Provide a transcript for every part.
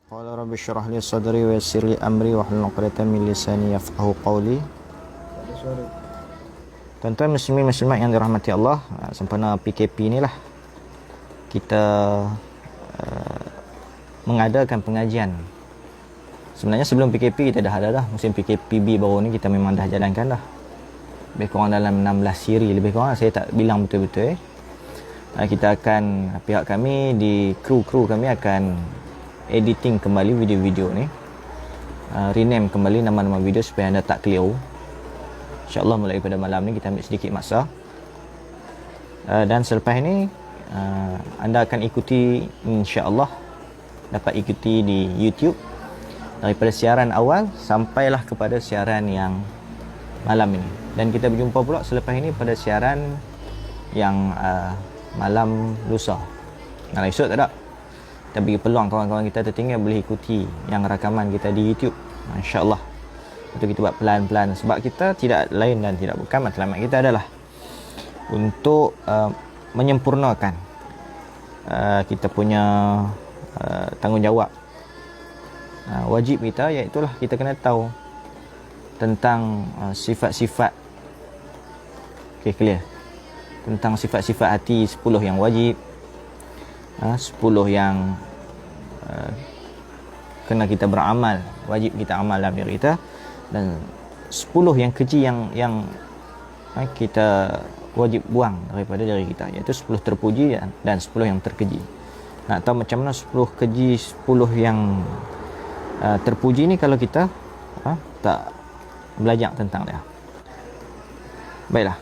Qala rabbi syrah li sadri wa yassir li amri wahlul 'uqdatam min lisani yafqahu qawli. Tuan-tuan muslimin muslimat yang dirahmati Allah, sempena PKP ni lah kita mengadakan pengajian. Sebenarnya sebelum PKP kita dah ada dah, musim PKPB baru ni kita memang dah jalankan dah. Lebih kurang dalam 16 siri, lebih kurang saya tak bilang betul-betul. Kita akan, pihak kami di kru kami akan editing kembali video-video ni, rename kembali nama-nama video supaya anda tak keliru. InsyaAllah mulai pada malam ni kita ambil sedikit masa, dan selepas ini anda akan ikuti, insyaAllah dapat ikuti di YouTube daripada siaran awal sampailah kepada siaran yang malam ini. Dan kita berjumpa pula selepas ini pada siaran yang malam lusa. Nah, esok tak ada. Kita bagi peluang kawan-kawan kita tertinggal boleh ikuti yang rakaman kita di YouTube, insyaAllah. Itu kita buat pelan-pelan, sebab kita tidak lain dan tidak bukan, matlamat kita adalah untuk menyempurnakan kita punya tanggungjawab, wajib kita, iaitulah kita kena tahu tentang sifat-sifat, clear, tentang sifat-sifat hati 10 yang wajib, 10 yang kena kita beramal, wajib kita amal dalam diri kita, dan 10 yang keji yang kita wajib buang daripada diri kita, iaitu 10 terpuji dan 10 yang terkeji. Nak tahu macam mana 10 keji, 10 yang terpuji ni kalau kita tak belajar tentang dia. Baiklah,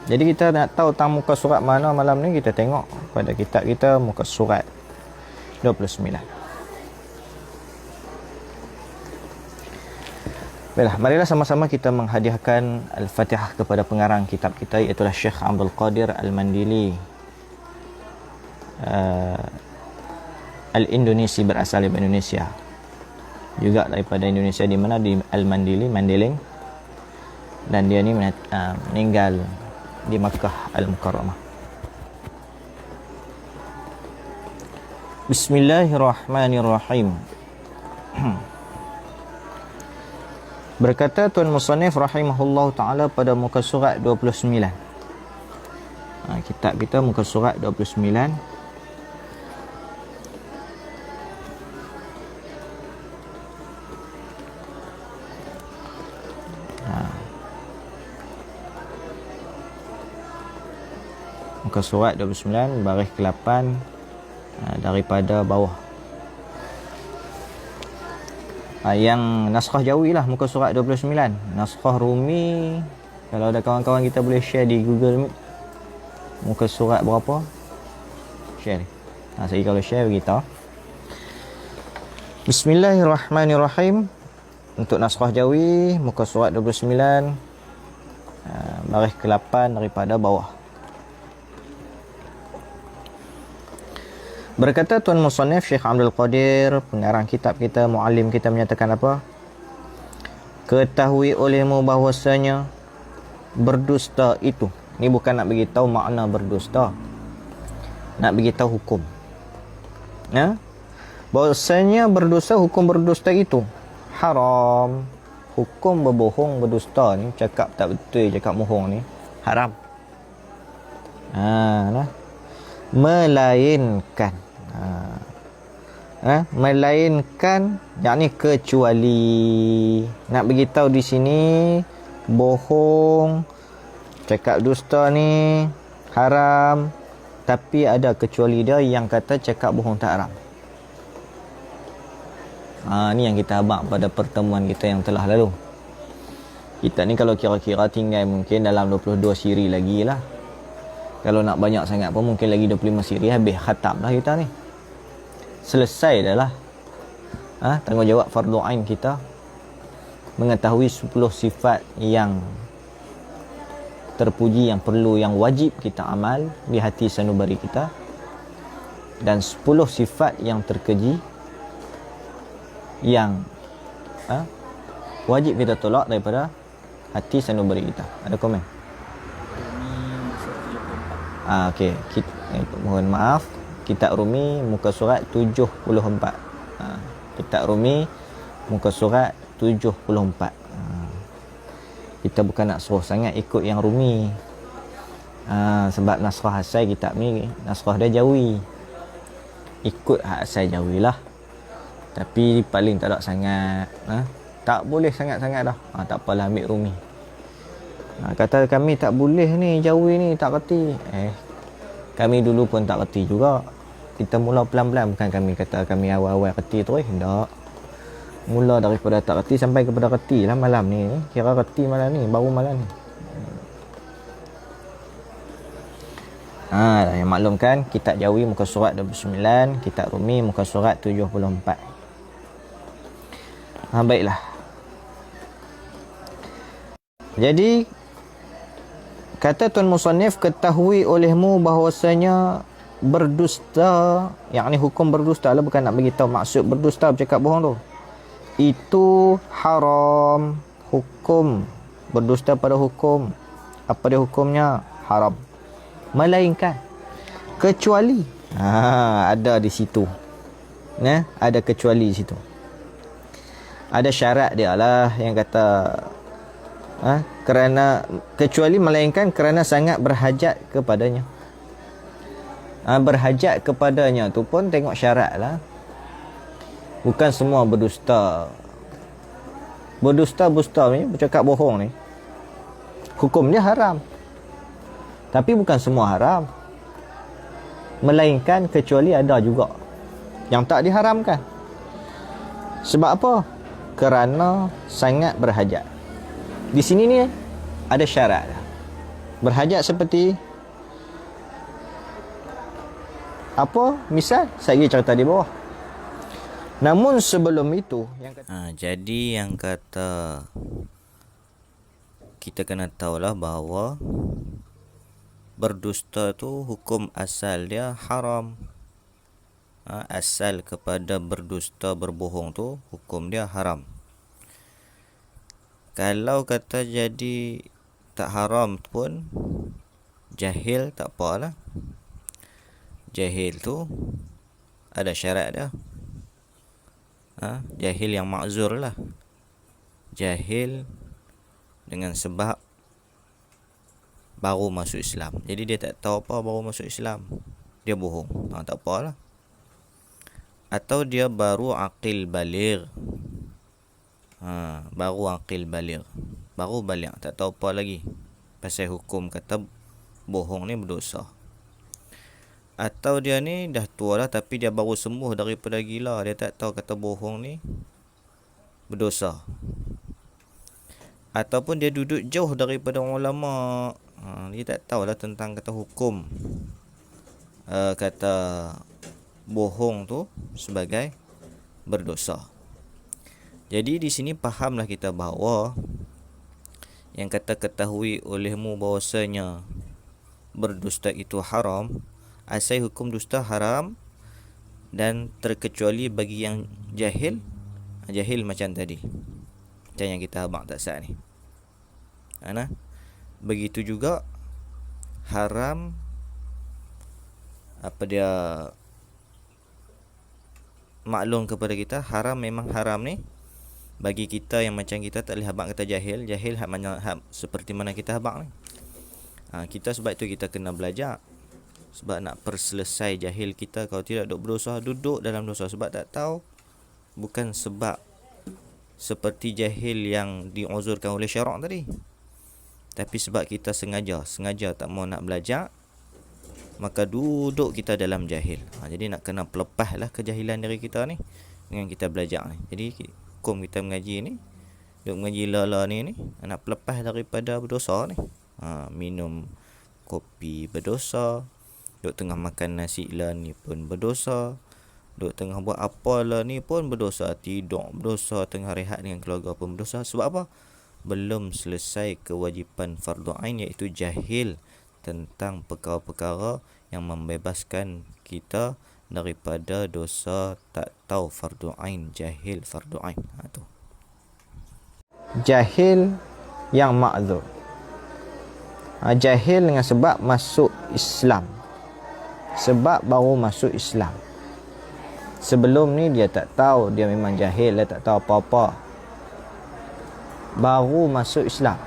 jadi kita nak tahu tentang muka surat mana malam ni, kita tengok pada kitab kita muka surat 29. Baiklah, marilah sama-sama kita menghadiahkan Al-Fatihah kepada pengarang kitab kita, iaitu Syekh Abdul Qadir Al-Mandili Al-Indonesi, berasal dari Indonesia, juga daripada Indonesia, di mana di Al-Mandili, Mandeling, dan dia ni meninggal di Makkah Al-Mukarramah. Bismillahirrahmanirrahim. Berkata Tuan Musannif rahimahullah ta'ala pada muka surat 29. Kitab kita muka surat 29. Muka surat 29 baris ke-8 daripada bawah. Yang naskah Jawi lah muka surat 29. Naskah Rumi, kalau ada kawan-kawan kita boleh share di Google Meet muka surat berapa, share. Saya kalau share beritahu. Bismillahirrahmanirrahim. Untuk naskah Jawi muka surat 29 baris ke-8 daripada bawah. Berkata Tuan Musannif Syekh Abdul Qadir, pengarang kitab kita, muallim kita, menyatakan apa? Ketahui olehmu bahwasanya berdusta itu, ni bukan nak beritahu makna berdusta, nak beritahu hukum. Bahwasanya berdusta, hukum berdusta itu haram. Hukum berbohong, berdusta ni, cakap tak betul, cakap bohong ni haram. Melainkan melainkan, yakni kecuali, nak beritahu di sini bohong, cakap dusta ni haram, tapi ada kecuali dia yang kata cakap bohong tak haram. Ni yang kita abang pada pertemuan kita yang telah lalu. Kita ni kalau kira-kira tinggal mungkin dalam 22 siri lagi lah. Kalau nak banyak sangat pun mungkin lagi 25 siri habis khatam dah kita ni. Selesai dah lah tanggungjawab fardu ain kita, mengetahui 10 sifat yang terpuji, yang perlu, yang wajib kita amal di hati sanubari kita, dan 10 sifat yang terkeji yang wajib kita tolak daripada hati sanubari kita. Ada komen? Okey, mohon maaf, kitab Rumi muka surat 74. Kitab Rumi muka surat 74. Kita bukan nak suruh sangat ikut yang Rumi. Sebab naskah asal kitab ni naskah dia Jawi. Ikut hak asal Jawi lah. Tapi paling tak ada sangat. Tak boleh sangat-sangat dah. Tak apalah ambil Rumi. Kata kami tak boleh ni, Jawi ni tak reti. Kami dulu pun tak reti juga. Kita mula pelan-pelan, bukan kami kata kami awal-awal reti terus. Tak. Mula daripada tak reti sampai kepada reti lah malam ni. Kira reti malam ni, baru malam ni. Yang maklumkan kitab Jawi muka surat 29, kitab Rumi muka surat 74. Baiklah. Jadi kata Tuan Musannif, ketahui olehmu bahawasanya berdusta, yakni hukum berdusta lah, bukan nak beritahu maksud berdusta, bercakap bohong tu, itu haram. Hukum berdusta pada hukum, apa dia hukumnya? Haram. Melainkan kecuali ada di situ, ada kecuali di situ, ada syarat dia lah yang kata kerana kecuali, melainkan kerana sangat berhajat kepadanya. Berhajat kepadanya tu pun tengok syarat lah. Bukan semua berdusta ni, bercakap bohong ni, hukum dia haram. Tapi bukan semua haram. Melainkan kecuali ada juga yang tak diharamkan. Sebab apa? Kerana sangat berhajat. Di sini ni ada syarat. Berhajat seperti apa? Misal saya cerita di bawah. Namun sebelum itu jadi yang kata kita kena tahulah bahawa berdusta tu hukum asal dia haram. Asal kepada berdusta, berbohong tu hukum dia haram. Kalau kata jadi tak haram pun, jahil tak apalah. Jahil tu ada syarat dia. Jahil yang ma'zur lah. Jahil dengan sebab baru masuk Islam. Jadi dia tak tahu apa, baru masuk Islam, dia bohong. Tak apalah. Atau dia baru aqil baligh. Baru aqil baligh, baru balik, tak tahu apa lagi pasal hukum kata bohong ni berdosa. Atau dia ni dah tua lah, tapi dia baru sembuh daripada gila, dia tak tahu kata bohong ni berdosa. Ataupun dia duduk jauh daripada ulama, dia tak tahulah tentang kata hukum kata bohong tu sebagai berdosa. Jadi di sini fahamlah kita bahawa yang kata ketahui olehmu bahawasanya berdusta itu haram, asal hukum dusta haram dan terkecuali bagi yang jahil. Jahil macam tadi, macam yang kita abang tak sah ni. Begitu juga haram, apa dia maklum kepada kita, haram memang haram ni bagi kita yang macam kita tak boleh habaq kata jahil. Jahil seperti mana kita habaq ni. Kita sebab itu kita kena belajar. Sebab nak perselesai jahil kita, kalau tidak duduk berdosa, duduk dalam dosa sebab tak tahu. Bukan sebab seperti jahil yang diuzurkan oleh syarak tadi, tapi sebab kita sengaja tak mau nak belajar, maka duduk kita dalam jahil. Jadi nak kena pelepah lah kejahilan diri kita ni dengan kita belajar ni. Jadi hukum kita mengaji ni, duk mengaji lala ni nak pelepah daripada berdosa ni. Minum kopi berdosa, duk tengah makan nasi lah ni pun berdosa, duk tengah buat apa lah ni pun berdosa, tidur berdosa, tengah rehat dengan keluarga pun berdosa. Sebab apa? Belum selesai kewajipan fardu ain, iaitu jahil tentang perkara-perkara yang membebaskan kita daripada dosa tak tahu fardu ain, jahil fardu ain. Tu jahil yang ma'zur. Jahil dengan sebab masuk Islam, sebab baru masuk Islam. Sebelum ni dia tak tahu, dia memang jahil, dia tak tahu apa-apa. Baru masuk Islam,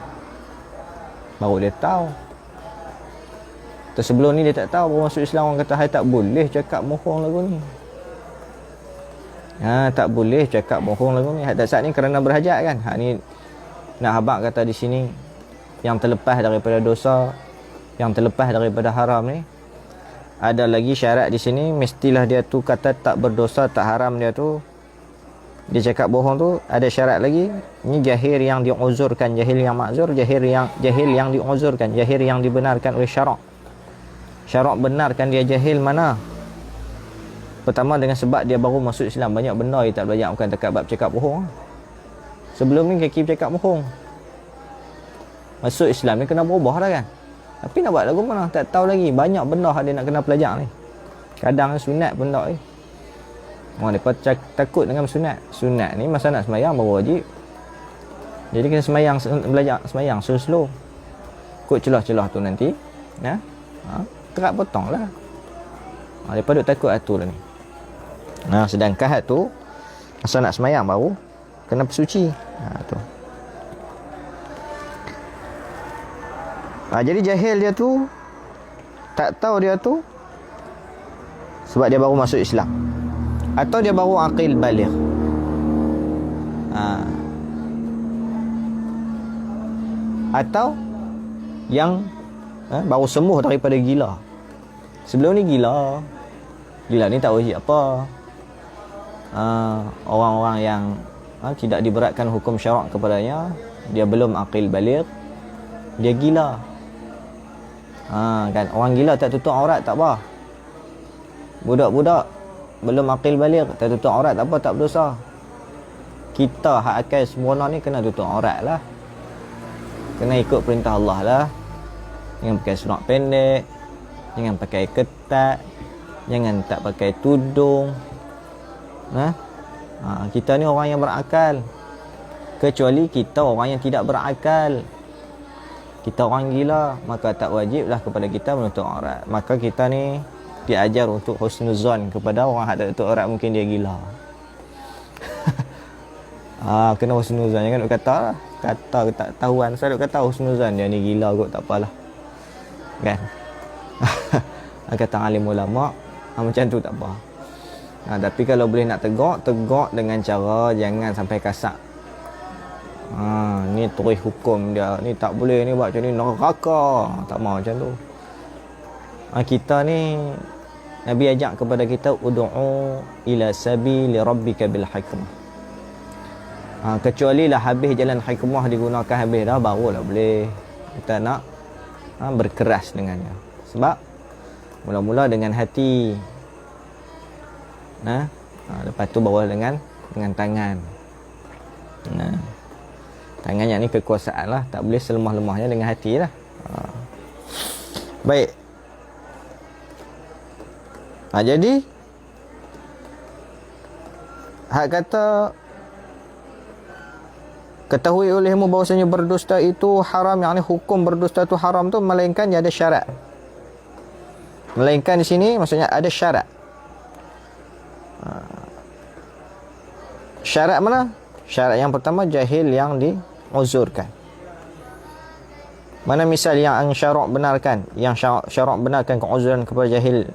baru dia tahu. Sebelum ni dia tak tahu, baru masuk Islam, orang kata hai tak boleh cakap bohong lagu ni. Tak boleh cakap bohong lagu ni. Tak saat ni kerana berhajat kan. Hak ni nak habaq kata di sini yang terlepas daripada dosa, yang terlepas daripada haram ni, ada lagi syarat di sini, mestilah dia tu kata tak berdosa, tak haram dia tu. Dia cakap bohong tu ada syarat lagi. Ni jahil yang diuzurkan, jahil yang makzur, jahil yang diuzurkan, jahil yang dibenarkan oleh syarak. Syarak benarkan dia jahil mana? Pertama dengan sebab dia baru masuk Islam. Banyak benda dia tak belajar, bukan dekat bab cakap bohong. Sebelum ni kaki bercakap bohong. Masuk Islam ni kena berubah dah kan. Tapi nak buat lagu mana? Tak tahu lagi. Banyak benda dia nak kena pelajar ni. Kadang sunat pun tak. Orang mereka takut dengan sunat. Sunat ni masa nak semayang baru wajib. Jadi kena semayang, belajar semayang slow-slow. Kut celah-celah tu nanti. Kerak potong lah. Mereka duk takut atur lah ni. Sedangkan hak tu masa nak semayang baru kena bersuci. Tu. Jadi jahil dia tu, tak tahu dia tu sebab dia baru masuk Islam, atau dia baru aqil baligh. Atau yang baru sembuh daripada gila. Sebelum ni gila ni tak wajib apa. Orang-orang yang tidak diberatkan hukum syarak kepadanya, dia belum aqil baligh, dia gila. Kan orang gila tak tutup aurat tak apa. Budak-budak belum aqil baligh tak tutup aurat tak apa, tak berdosa. Kita hak akal sempurna ni kena tutup aurat lah. Kena ikut perintah Allah lah. Jangan pakai seluar pendek, jangan pakai ketat, jangan tak pakai tudung. Kita ni orang yang berakal. Kecuali kita orang yang tidak berakal, kita orang gila, maka tak wajiblah kepada kita menutup aurat. Maka kita ni diajar untuk husnuzan kepada orang yang tak tutup aurat, mungkin dia gila. Kena husnuzan. Jangan duk kata lah, kata tak tahuan. Saya duk kata husnuzan, dia ni gila kot, tak apalah. Kan? Kata alim ulama, macam tu tak apa. Tapi kalau boleh nak tegak dengan cara jangan sampai kasar. Ni terus hukum dia, ni tak boleh, ni buat macam ni neraka, tak mau macam tu. Kita ni Nabi ajak kepada kita ud'u ila sabili rabbika bil hikmah. Kecuali lah habis jalan hikmah digunakan habis dah, barulah boleh kita nak berkeras dengannya. Sebab mula-mula dengan hati, lepas tu baru dengan tangan. Tangan yang ni kekuasaan lah, tak boleh selemah-lemahnya dengan hati lah. Baik. Jadi hak kata ketahui olehmu bahawasanya berdusta itu haram, yang ni hukum berdusta itu haram tu, melainkan dia ada syarat. Melainkan di sini maksudnya ada syarat. Syarat mana? Syarat yang pertama jahil yang diuzurkan. Mana misal yang syarak benarkan, yang syarak benarkan keuzuran kepada jahil,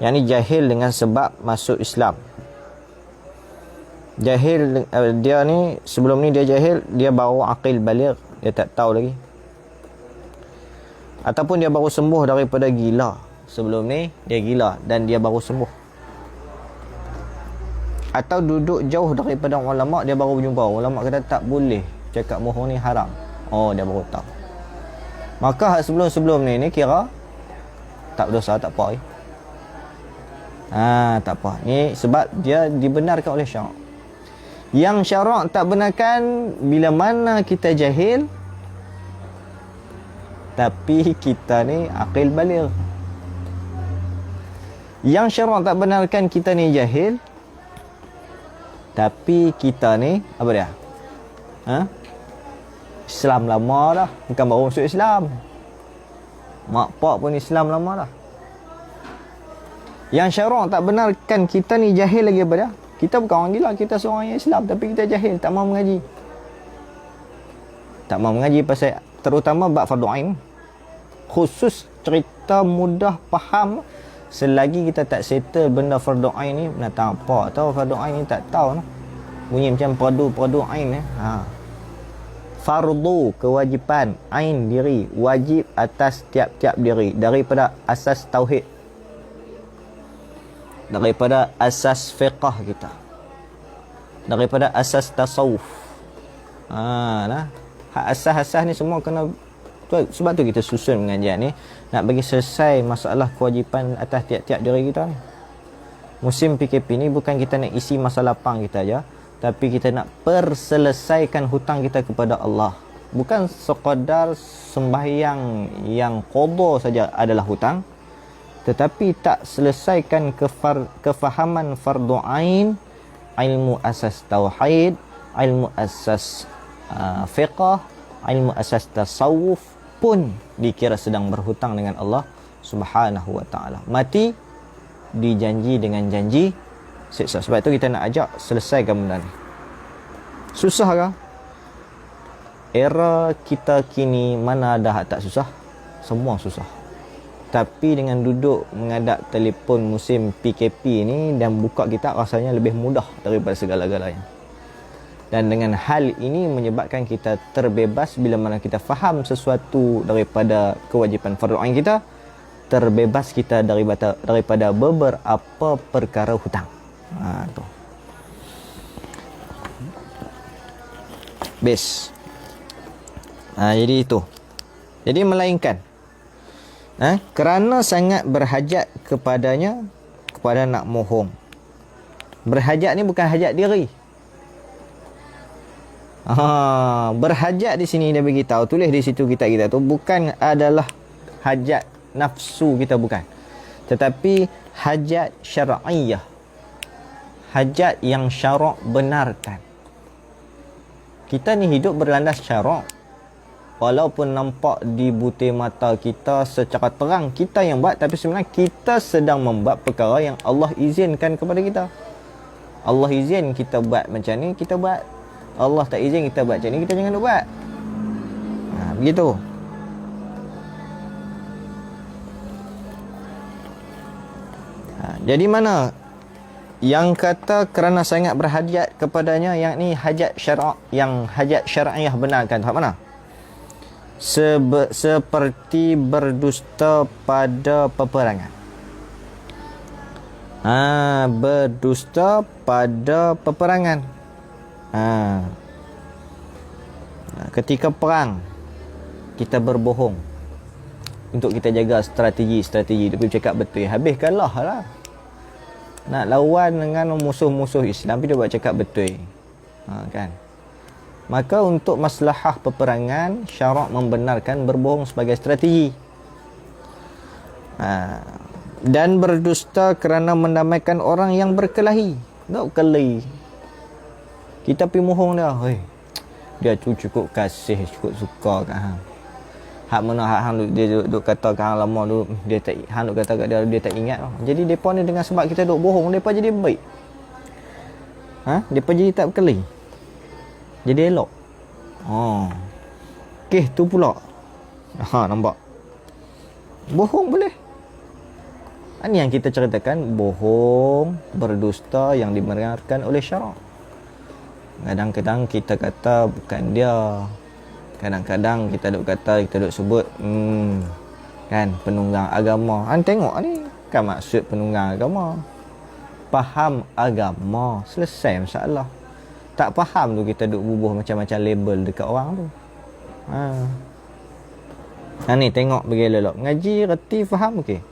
yang ni jahil dengan sebab masuk Islam. Jahil dia ni, sebelum ni dia jahil, dia baru aqil baligh, dia tak tahu lagi. Ataupun dia baru sembuh daripada gila. Sebelum ni dia gila dan dia baru sembuh. Atau duduk jauh daripada ulama, dia baru berjumpa ulama kata tak boleh cakap bohong ni haram. Dia baru tahu. Maka sebelum-sebelum ni kira tak berdosa, tak apa. Tak apa. Ni sebab dia dibenarkan oleh syarak. Yang syarak tak benarkan bila mana kita jahil tapi kita ni aqil baligh. Yang syarak tak benarkan kita ni jahil tapi kita ni apa dia? Islam lama dah, bukan baru masuk Islam. Mak pak pun Islam lama dah. Yang syarak tak benarkan kita ni jahil lagi pada. Kita bukan orang gila, kita seorang yang Islam tapi kita jahil, tak mau mengaji. Tak mau mengaji pasal terutama bab fardu ain. Khusus cerita mudah faham selagi kita tak settle benda fardu ain ni nak tahu apa tahu fardu ain ni tak tahu noh. Bunyi macam fardu ain fardu kewajipan, ain diri, wajib atas tiap-tiap diri daripada asas tauhid, daripada asas fiqh kita, daripada asas tasawuf. Nah, asas-asas ni semua kena. Sebab tu kita susun pengajian ni nak bagi selesai masalah kewajipan atas tiap-tiap diri kita ni. Musim PKP ni bukan kita nak isi masa lapang kita aja, tapi kita nak perselesaikan hutang kita kepada Allah. Bukan sekadar sembahyang yang qada saja adalah hutang, tetapi tak selesaikan kefahaman fardu ain, ilmu asas tauhid, ilmu asas fiqh, ilmu asas tasawuf pun dikira sedang berhutang dengan Allah Subhanahu wa taala. Mati dijanji dengan janji siksa. Sebab itu kita nak ajak selesaikan benda ni. Susah ke? Era kita kini mana ada hak tak susah? Semua susah. Tapi dengan duduk mengadap telefon musim PKP ni dan buka kitab rasanya lebih mudah daripada segala-galanya. Dan dengan hal ini menyebabkan kita terbebas bila mana kita faham sesuatu daripada kewajipan fardu ain kita, terbebas kita daripada beberapa perkara hutang. Tu. Bes. Jadi itu. Jadi melainkan kerana sangat berhajat kepadanya, kepada nak mohong. Berhajat ni bukan hajat diri. Berhajat di sini dia bagi tahu, tulis di situ kitab kita tu bukan adalah hajat nafsu kita, bukan, tetapi hajat syar'iyah, hajat yang syarak benarkan. Kita ni hidup berlandas syarak, walaupun nampak di butir mata kita secara terang kita yang buat, tapi sebenarnya kita sedang membuat perkara yang Allah izinkan kepada kita. Allah izin kita buat macam ni, kita buat. Allah tak izin kita buat macam ni, kita jangan buat. Begitu. Jadi mana yang kata kerana sangat berhajat kepadanya, yang ni hajat syara', yang hajat syar'iyah benarkan, tak mana? Seperti berdusta pada peperangan. Berdusta pada peperangan. Ketika perang kita berbohong untuk kita jaga strategi. Dia pun cakap betul, habis kalah lah. Nak lawan dengan musuh-musuh Islam, dia buat cakap betul. Kan? Maka untuk maslahah peperangan, syarak membenarkan berbohong sebagai strategi. Dan berdusta kerana mendamaikan orang yang berkelahi. Tak berkelahi, kita pergi mohong dia. Dia tu cukup kasih, cukup suka kat hang. Hak mana hak hang dia duk kata kat hang lama dulu, dia tak, hang duk kata kat dia tak ingat tau. Jadi depa ni dengan sebab kita duk bohong, depa jadi baik. Depa jadi tak berkelahi. Jadi elok. Okey, tu pula. Nampak. Bohong boleh. Ini yang kita ceritakan, bohong, berdusta yang dibenarkan oleh syarak. Kadang-kadang kita kata bukan dia. Kadang-kadang kita duk kata, kita duk sebut kan, penunggang agama. Tengok ni kan maksud penunggang agama. Faham agama, selesai masalah. Tak faham tu kita duk bubuh macam-macam label dekat orang tu. Ni tengok bagi elok. Ngaji, reti, faham, okey.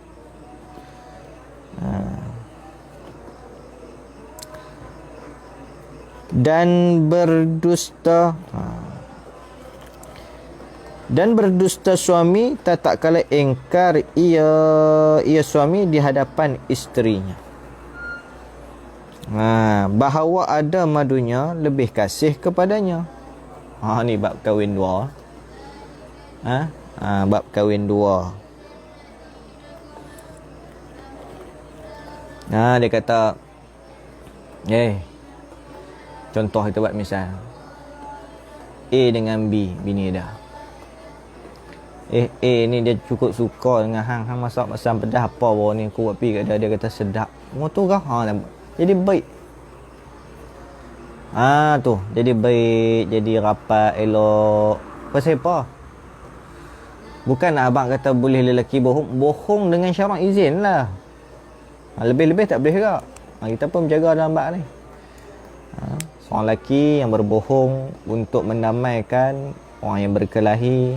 Dan berdusta suami tak kala ingkar ia suami di hadapan isterinya, bahawa ada madunya lebih kasih kepadanya. Ni bab kahwin dua. Bab kahwin dua. Dia kata, contoh kita buat misal A dengan B, bini dia. A ni dia cukup suka dengan hang masak masam pedas apa baru ni aku buat pi kat dia kata sedap. Ngono kah? Jadi baik. Tu, jadi baik, jadi rapat, elok. Pasal apa? Bukan abang kata boleh lelaki bohong dengan syarat izin lah. Lebih-lebih tak boleh juga. Kita pun menjaga dalam bab ni. Seorang lelaki yang berbohong untuk mendamaikan orang yang berkelahi,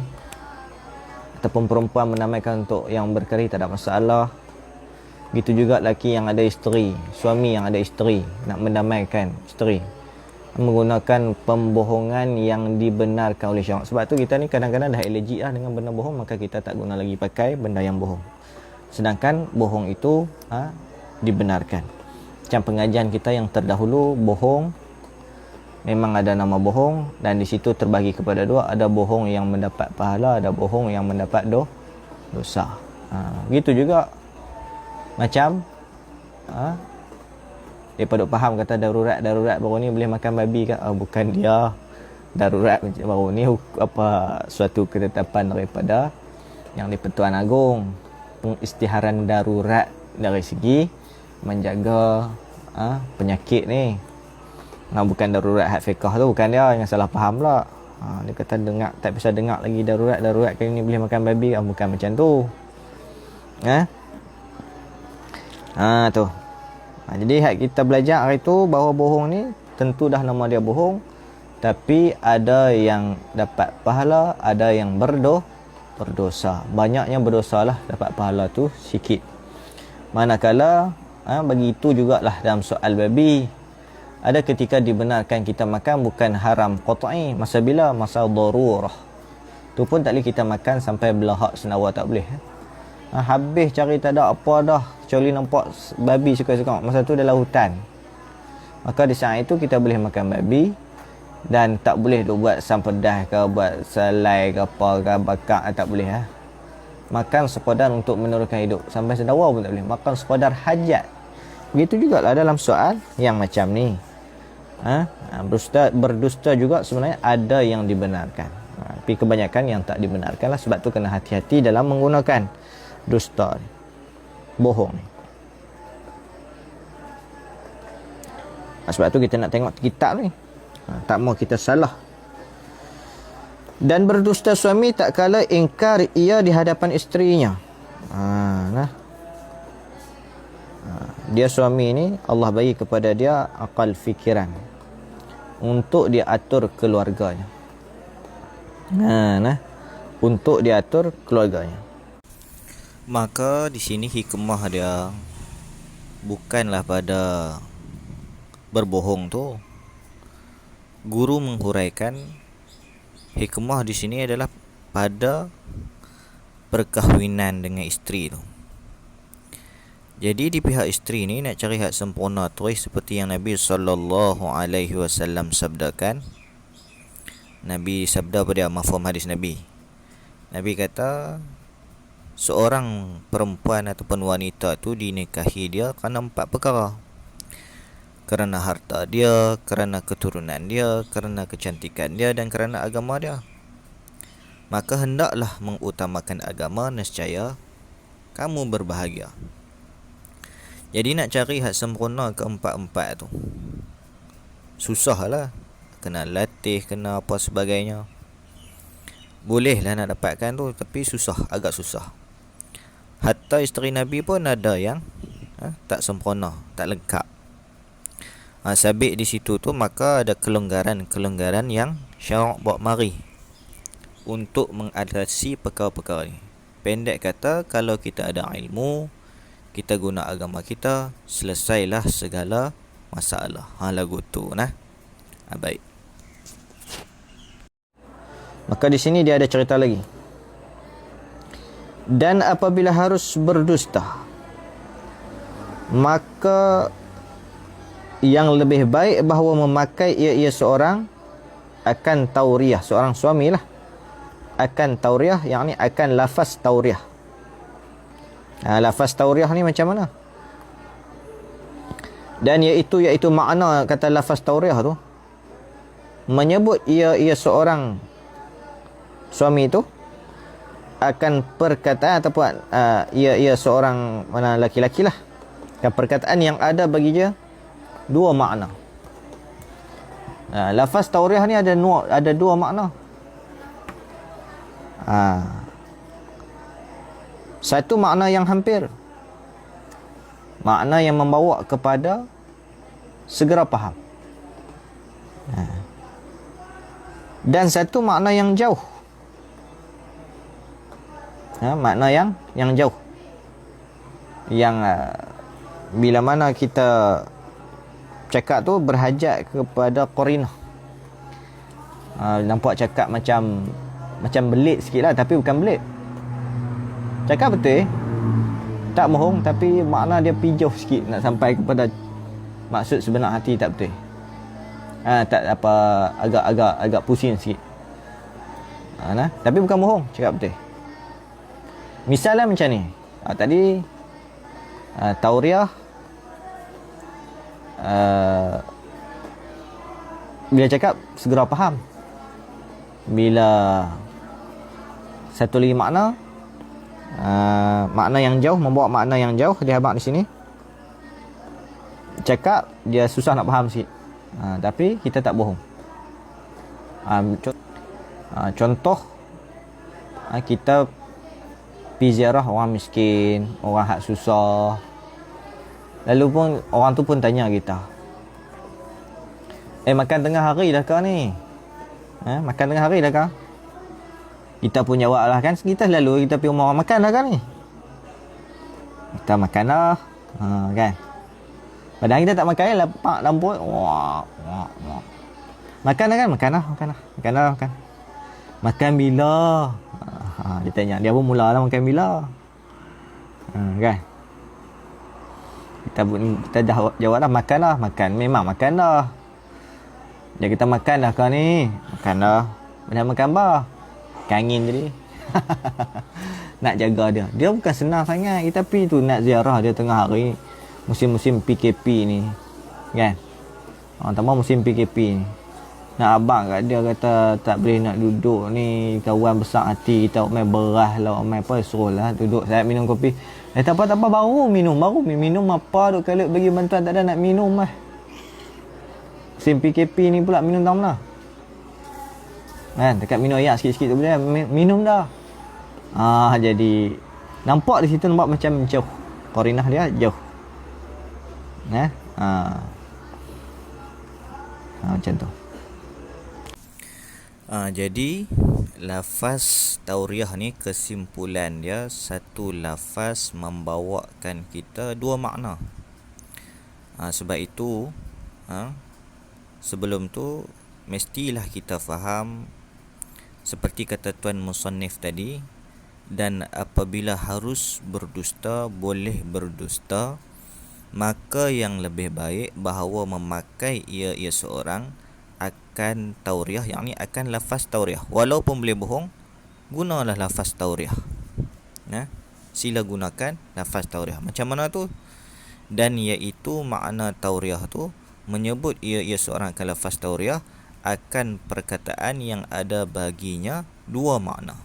ataupun perempuan mendamaikan untuk yang berkelahi, tak ada masalah. Begitu juga lelaki yang ada isteri, suami yang ada isteri, nak mendamaikan isteri, menggunakan pembohongan yang dibenarkan oleh syarak. Sebab tu kita ni kadang-kadang dah allergic lah dengan benda bohong, maka kita tak guna lagi pakai benda yang bohong. Sedangkan bohong itu dibenarkan. Macam pengajian kita yang terdahulu, bohong memang ada nama bohong, dan di situ terbagi kepada dua, ada bohong yang mendapat pahala, ada bohong yang mendapat dosa. Begitu juga macam daripada faham kata darurat baru ni boleh makan babi kan? Bukan dia darurat macam baru ni suatu ketetapan daripada yang di-Pertuan Agong, pengisytiharan darurat dari segi menjaga penyakit ni. Bukan darurat hak fiqah tu, bukan dia yang salah faham pula. Dia kata dengar, tak bisa dengar lagi darurat kali ni boleh makan babi, bukan macam tu. Tu. Jadi hak kita belajar hari tu bahawa bohong ni tentu dah nama dia bohong, tapi ada yang dapat pahala, ada yang berdosa. Banyaknya berdosa lah, dapat pahala tu sikit. Manakala bagi itu jugalah dalam soal babi, ada ketika dibenarkan kita makan, bukan haram qat'i. Masa bila? Masa darurah. Tu pun tak boleh kita makan sampai belahak senawa, tak boleh. Habis cari tak ada apa dah, kecuali nampak babi suka-suka. Masa tu dalam hutan, maka di saat itu kita boleh makan babi, dan tak boleh duk buat asam pedas ke, buat selai ke apa ke, bakar, tak boleh. Makan sekadar untuk meneruskan hidup, sampai sedawa pun tak boleh. Makan sekadar hajat. Begitu jugalah dalam soal yang macam ni. Berdusta juga sebenarnya ada yang dibenarkan, tapi kebanyakan yang tak dibenarkan lah. Sebab tu kena hati-hati dalam menggunakan dusta ni, bohong ni. Sebab tu kita nak tengok kitab ni, tak mau kita salah. Dan berdusta suami tak kala ingkar ia di hadapan isterinya. Dia suami ni Allah bagi kepada dia akal fikiran untuk dia atur keluarganya. Untuk dia atur keluarganya. Maka di sini hikmah dia bukanlah pada berbohong tu. Guru menghuraikan hikmah di sini adalah pada perkahwinan dengan isteri tu. Jadi di pihak isteri ni nak cari hak sempurna tu seperti yang Nabi SAW sabdakan. Nabi sabda pada mafhum hadis Nabi. Nabi kata seorang perempuan ataupun wanita tu dinikahi dia kerana 4 perkara. Kerana harta dia, kerana keturunan dia, kerana kecantikan dia, dan kerana agama dia. Maka hendaklah mengutamakan agama, nescaya kamu berbahagia. Jadi nak cari hak sempurna keempat-empat tu susah lah. Kena latih, kena apa sebagainya. Boleh lah nak dapatkan tu, tapi susah, agak susah. Hatta isteri Nabi pun ada yang tak sempurna, tak lengkap. Sabit di situ tu, maka ada kelonggaran yang syarak bawa mari untuk mengatasi perkara-perkara ni. Pendek kata, kalau kita ada ilmu, kita guna agama kita, selesailah segala masalah. Lagu tu baik. Maka di sini dia ada cerita lagi. Dan apabila harus berdusta, maka yang lebih baik bahawa memakai ia seorang akan tauriah, seorang suami lah, akan tauriah, yakni akan lafaz tauriah. Lafaz tauriah ni macam mana? Dan iaitu makna kata lafaz tauriah tu menyebut ia seorang suami itu akan perkataan ataupun ia seorang mana laki-laki lah, kan perkataan yang ada bagi dia dua makna. Lafaz tauriah ni ada dua makna. Satu makna yang hampir, makna yang membawa kepada segera faham. Dan satu makna yang jauh. Makna yang jauh. Yang bila mana kita cakap tu berhajat kepada qarinah. Nampak cakap macam belit sikit lah, tapi bukan belit. Cakap betul, tak bohong, tapi makna dia pijauh sikit nak sampai kepada maksud sebenar hati tak betul. Tak apa, agak pusing sikit. Tapi bukan bohong, cakap betul. Misalnya macam ni. Tadi tauriah, bila cakap segera faham. Bila satu lagi makna, makna yang jauh, membawa makna yang jauh, dia habaq di sini. Cakap dia susah nak faham sikit. Tapi kita tak bohong. Contoh, kita pergi ziarah orang miskin, orang hak susah. Lalu pun orang tu pun tanya kita, makan tengah hari dah kau ni? Makan tengah hari dah kau? Kita pun jawab lah kan, kita selalu kita pergi rumah orang makan dah kan ni? Kita makan dah, kan? Padahal kita tak makan, lapak lamput. Makan dah kan? Makan dah. Makan bila? Dia tanya, dia pun mula lah makan bila. Kan? Kita jawab dah, makan dah. Memang makan dah. Dia kata makan dah kau ni? Makan dah. Dah makan apa? Kangin jadi. Nak jaga dia. Dia bukan senang sangat. Kita pergi tu nak ziarah dia tengah hari. Musim-musim PKP ni. Kan? Tambah musim PKP ni. Nak abang kat dia kata tak boleh nak duduk ni. Kawan besar hati kita main beras lah. Main apa suruh lah duduk. Saya minum kopi. Tak apa baru minum apa duk kalut bagi bantuan tak ada nak minum lah. Musim PKP ni pula minum tak mana. Kan, dekat minum air sikit-sikit tu boleh minum dah. Jadi nampak di situ, nampak macam jauh. Qarinah dia jauh. Macam tu. Jadi lafaz tauriah ni kesimpulan dia, satu lafaz membawakan kita dua makna. Sebab itu sebelum tu mestilah kita faham seperti kata Tuan Musannif tadi, dan apabila harus berdusta boleh berdusta, maka yang lebih baik bahawa memakai ia seorang akan tauriah, yakni akan lafaz tauriah. Walaupun boleh bohong, gunalah lafaz tauriah. Sila gunakan lafaz tauriah. Macam mana tu? Dan iaitu makna tauriah tu menyebut ia seorang akan lafaz tauriah akan perkataan yang ada baginya dua makna.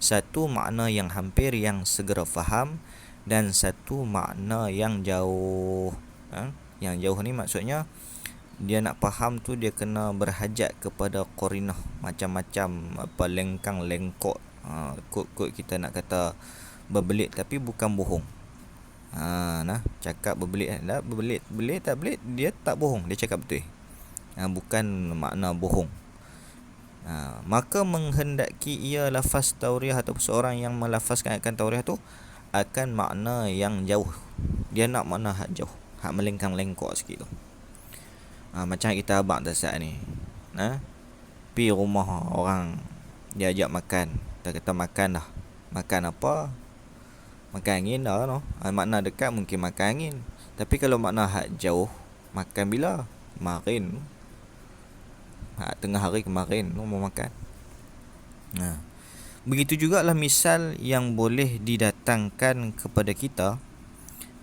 Satu makna yang hampir, yang segera faham, dan satu makna yang jauh. Yang jauh ni maksudnya dia nak faham tu dia kena berhajat kepada qarinah, macam-macam apa lengkang lengkok. Kod kita nak kata berbelit tapi bukan bohong. Cakap berbelit tak belit, dia tak bohong, dia cakap betul. Bukan makna bohong. Maka menghendaki ia lafaz tauriah atau seorang yang melafazkan akan tauriah tu akan makna yang jauh. Dia nak makna hak jauh, hak melengkang lengkok sikit tu. Macam kita abang tak saat ni, pergi rumah orang, dia ajak makan. Kita kata makan dah. Makan apa? Makan angin dah no. Makna dekat mungkin makan angin. Tapi kalau makna hak jauh, makan bila? Kemarin. Tengah hari kemarin mau makan. Begitu jugalah misal yang boleh didatangkan kepada kita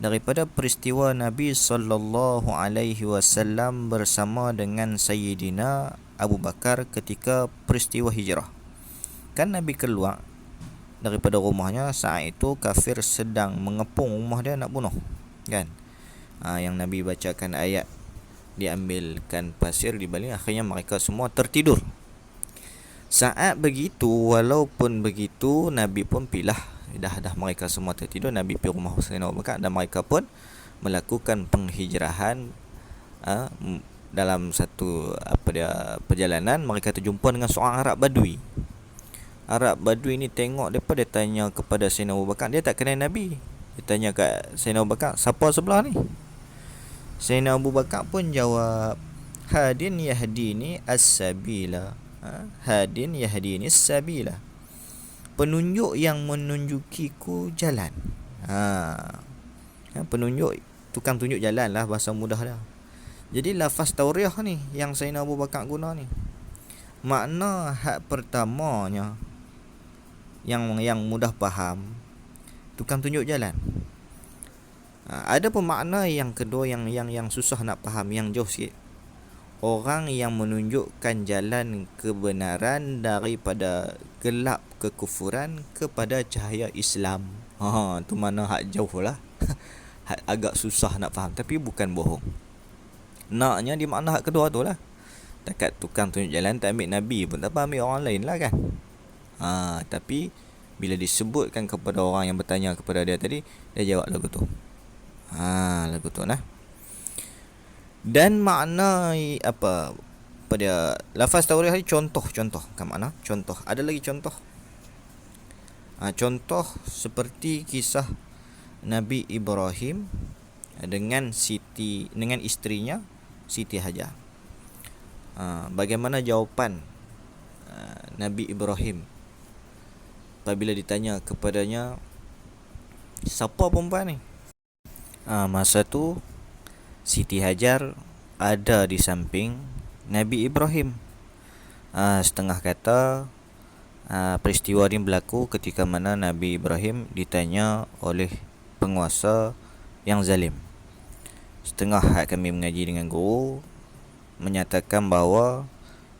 daripada peristiwa Nabi sallallahu alaihi wasallam bersama dengan Sayyidina Abu Bakar ketika peristiwa hijrah. Kan Nabi keluar daripada rumahnya, saat itu kafir sedang mengepung rumah dia nak bunuh, kan? Yang Nabi bacakan ayat, diambilkan pasir di baling, akhirnya mereka semua tertidur. Saat begitu, walaupun begitu, Nabi pun pilah, dah mereka semua tertidur, Nabi pergi rumah Sayyidina Abu Bakar dan mereka pun melakukan penghijrahan. Dalam satu perjalanan, mereka terjumpa dengan seorang Arab Badui. Arab Badui ni tengok depa, dia tanya kepada Sayyidina Abu Bakar, dia tak kenal Nabi. Dia tanya kat Sayyidina Abu Bakar, siapa sebelah ni? Sayyidina Abu Bakar pun jawab, hadin yahdini as-sabila. Hadin yahdini as-sabila, penunjuk yang menunjukiku jalan. Penunjuk, tukang tunjuk jalan lah, bahasa mudah dah. Jadi lafaz tauriah ni yang Sayyidina Abu Bakar guna ni, makna hak pertamanya yang mudah faham, tukang tunjuk jalan. Ada pun makna yang kedua yang susah nak faham, yang jauh sikit. Orang yang menunjukkan jalan kebenaran daripada gelap kekufuran kepada cahaya Islam. Tu mana hak jauh lah. Agak susah nak faham, tapi bukan bohong. Naknya di makna hak kedua tu lah. Takat tukang tunjuk jalan tak ambil Nabi pun tak apa, ambil orang lain lah, kan? Tapi bila disebutkan kepada orang yang bertanya kepada dia tadi, dia jawab lagu tu. Lagu tu nah. Dan makna pada lafaz tauriah ni, contoh kan makna contoh. Ada lagi contoh. Contoh seperti kisah Nabi Ibrahim dengan isterinya Siti Hajar. Bagaimana jawapan Nabi Ibrahim apabila ditanya kepadanya, siapa perempuan ni? Masa tu Siti Hajar ada di samping Nabi Ibrahim. Setengah kata peristiwa ini berlaku ketika mana Nabi Ibrahim ditanya oleh penguasa yang zalim. Setengah hak kami mengaji dengan guru menyatakan bahawa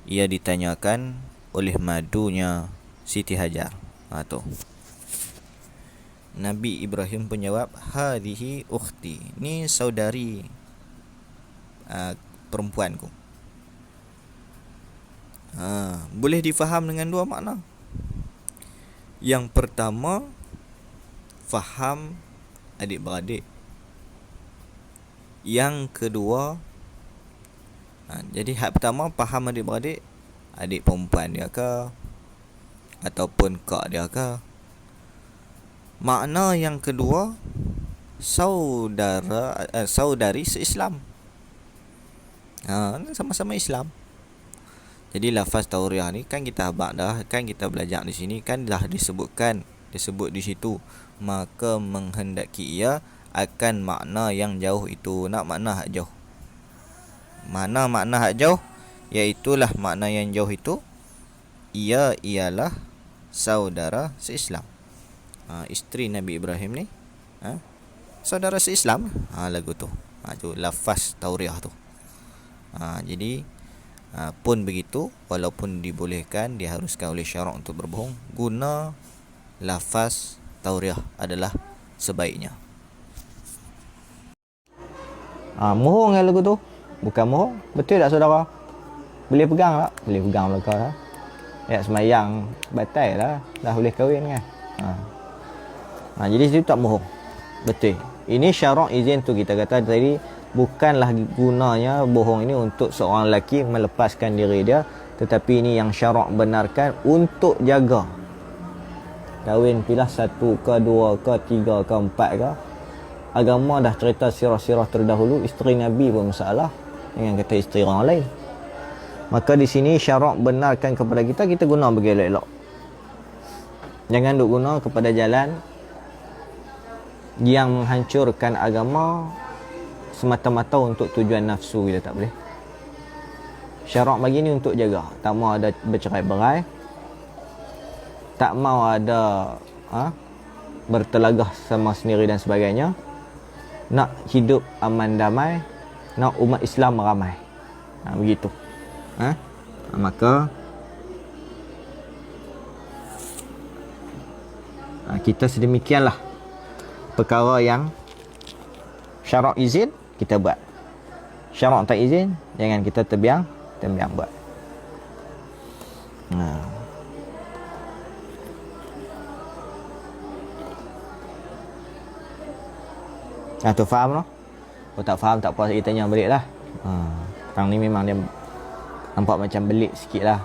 ia ditanyakan oleh madunya Siti Hajar. Tu Nabi Ibrahim pun jawab, hadhihi ukhti, ni saudari perempuanku. Boleh difaham dengan dua makna. Yang pertama, faham adik-beradik. Yang kedua, jadi hak pertama faham adik-beradik, adik perempuan dia ke ataupun kak dia ke. Makna yang kedua, saudari se-Islam. Sama-sama Islam. Jadi lafaz tauriah ni kan kita habaq dah, kan kita belajar di sini, kan dah disebut di situ. Maka menghendaki ia akan makna yang jauh itu. Nak makna hak jauh. Mana makna hak jauh? Iaitulah makna yang jauh itu, ia ialah saudara se-Islam. Isteri Nabi Ibrahim ni saudara se-Islam. Lagu tu. Tu lafaz tauriah tu. Jadi pun begitu, walaupun dibolehkan, diharuskan oleh syarak untuk berbohong, guna lafaz tauriah adalah sebaiknya. Mohong kan lagu tu? Bukan mohong. Betul tak saudara? Boleh pegang tak? Boleh pegang belakang lah. Semayang batal lah, dah boleh kahwin kan. Jadi situ tak mohong. Betul. Ini syarak izin tu kita kata tadi, bukanlah gunanya bohong ini untuk seorang lelaki melepaskan diri dia, tetapi ini yang syarak benarkan untuk jaga. Kahwin pilah 1 ke 2 ke 3 ke 4 ke. Agama dah cerita sirah-sirah terdahulu, isteri Nabi pun masalah dengan kata isteri orang lain. Maka di sini syarak benarkan kepada kita guna bagi elok-elok. Jangan duk guna kepada jalan yang menghancurkan agama semata-mata untuk tujuan nafsu, kita tak boleh. Syarak bagi ni untuk jaga, tak mau ada bercerai-berai, tak mau ada bertelagah sama sendiri dan sebagainya. nak hidup aman damai, nak umat Islam ramai. Begitu. Maka kita sedemikianlah perkara yang syarak izin kita buat, syarak tak izin jangan kita terbiang buat. Tu faham noh? Kalau tak faham tak apa, saya tanya balik lah. Orang ni memang dia nampak macam belik sikit lah,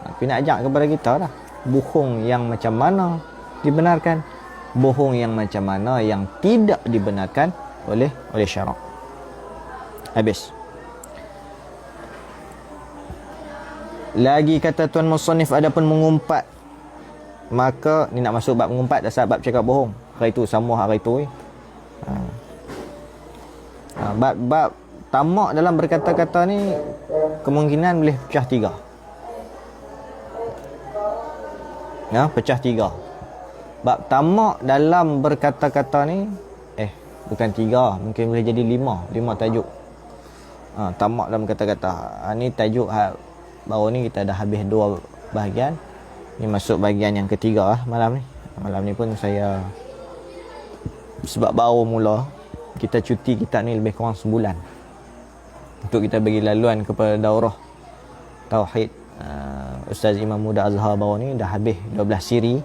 tapi nak ajak kepada kita lah, bohong yang macam mana dibenarkan, bohong yang macam mana yang tidak dibenarkan oleh syarak. Habis. Lagi kata tuan musannif, adapun mengumpat, maka ni nak masuk bab mengumpat dah, bab cakap bohong. Hari tu sama hari tu. Bab tamak dalam berkata-kata ni kemungkinan boleh pecah tiga. Pecah tiga. Bab tamak dalam berkata-kata ni bukan tiga, mungkin boleh jadi lima tajuk. Tamak dalam kata-kata. Ni tajuk baru ni kita dah habis 2 bahagian. Ni masuk bahagian yang ketiga malam ni. Malam ni pun saya sebab baru mula, kita cuti kitab ni lebih kurang sebulan untuk kita bagi laluan kepada daurah Tauhid. Ustaz Imam Muda Azhar baru ni dah habis 12 siri.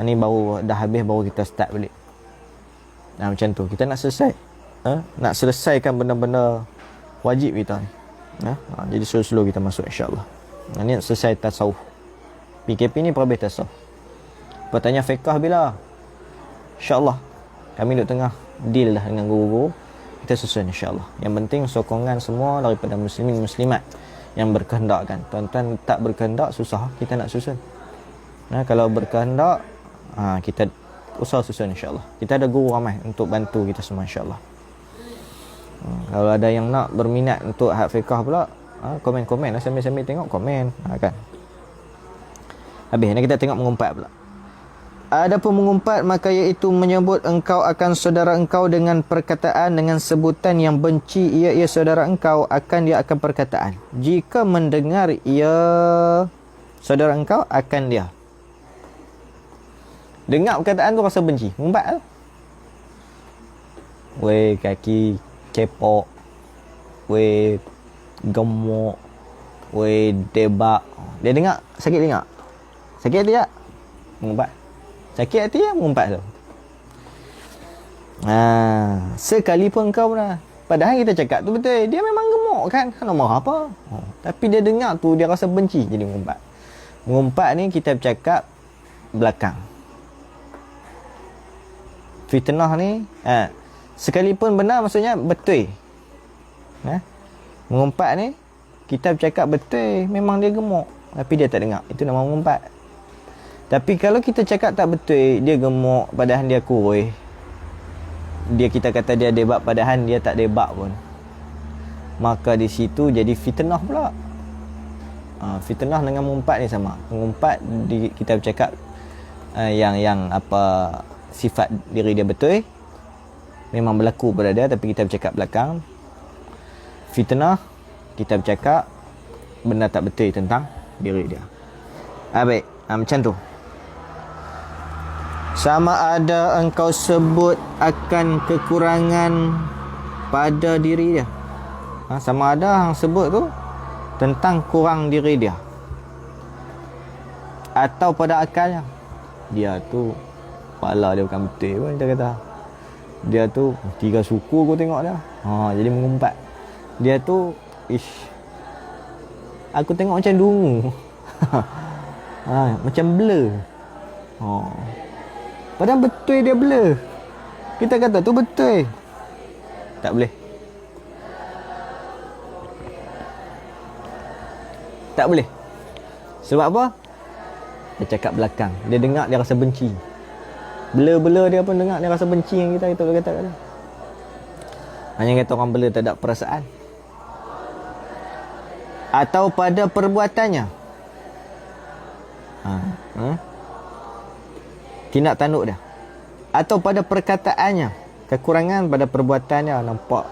Ni baru dah habis, baru kita start balik. Macam tu kita nak selesai. Nak selesaikan benda-benda wajib kita ni. Jadi slow-slow kita masuk insya-Allah. Ni nak selesai tasawuf. PKP ni perhabis tasawuf. Bertanya fiqh bila? Insya-Allah kami duduk tengah deal dah dengan guru-guru. Kita susun insya-Allah. Yang penting sokongan semua daripada muslimin muslimat yang berkehendak kan. Tuan-tuan tak berkehendak susah kita nak susun. Kalau berkehendak kita usaha susun insya-Allah. Kita ada guru ramai untuk bantu kita semua insya-Allah. Kalau ada yang nak berminat untuk hak fiqh pula, komen-komen lah, sambil-sambil tengok komen kan. Habis ni kita tengok mengumpat pula. Adapun mengumpat, maka iaitu menyebut engkau akan saudara engkau dengan perkataan, dengan sebutan yang benci ia saudara engkau akan dia akan perkataan. Jika mendengar ia saudara engkau akan dia. Dengar perkataan tu rasa benci, mengumpat lah. Weh kaki cepok, weh gemuk, weh debak. Dia dengar sakit dengar. Sakit hati tak? Mengumpat. Sakit hati ya, mengumpat tu. Sekalipun kau pernah, padahal kita cakap tu betul, dia memang gemuk kan, nak marah apa? Tapi dia dengar tu, dia rasa benci, jadi mengumpat. Mengumpat ni kita bercakap belakang. Fitnah ni sekalipun benar maksudnya betul. Mengumpat ni kita bercakap betul, memang dia gemuk, tapi dia tak dengar, itu nama mengumpat. Tapi kalau kita cakap tak betul, dia gemuk padahal dia kurus, kita kata dia debak padahal dia tak debak pun, maka di situ jadi fitnah pula. Fitnah dengan mengumpat ni sama. Mengumpat kita bercakap yang apa sifat diri dia betul, memang berlaku pada dia, tapi kita bercakap belakang. Fitnah kita bercakap benda tak betul tentang diri dia. Baik, macam tu. Sama ada engkau sebut akan kekurangan pada diri dia. Sama ada yang sebut tu tentang kurang diri dia, atau pada akalnya. Dia tu kepala dia bukan betul pun kita kata. Dia tu 3 suku aku tengok dia. Jadi mengumpat. Dia tu aku tengok macam dungu. Macam blur. Padahal betul dia blur. Kita kata tu betul. Tak boleh. Tak boleh. Sebab apa? Dia cakap belakang. Dia dengar dia rasa benci. Blur-blur dia pun dengar dia rasa benci yang kita kata kat dia. Hanya kata orang blur tak ada perasaan. Atau pada perbuatannya. Tindak tanduk dia. Atau pada perkataannya. kekurangan pada perbuatannya. Nampak,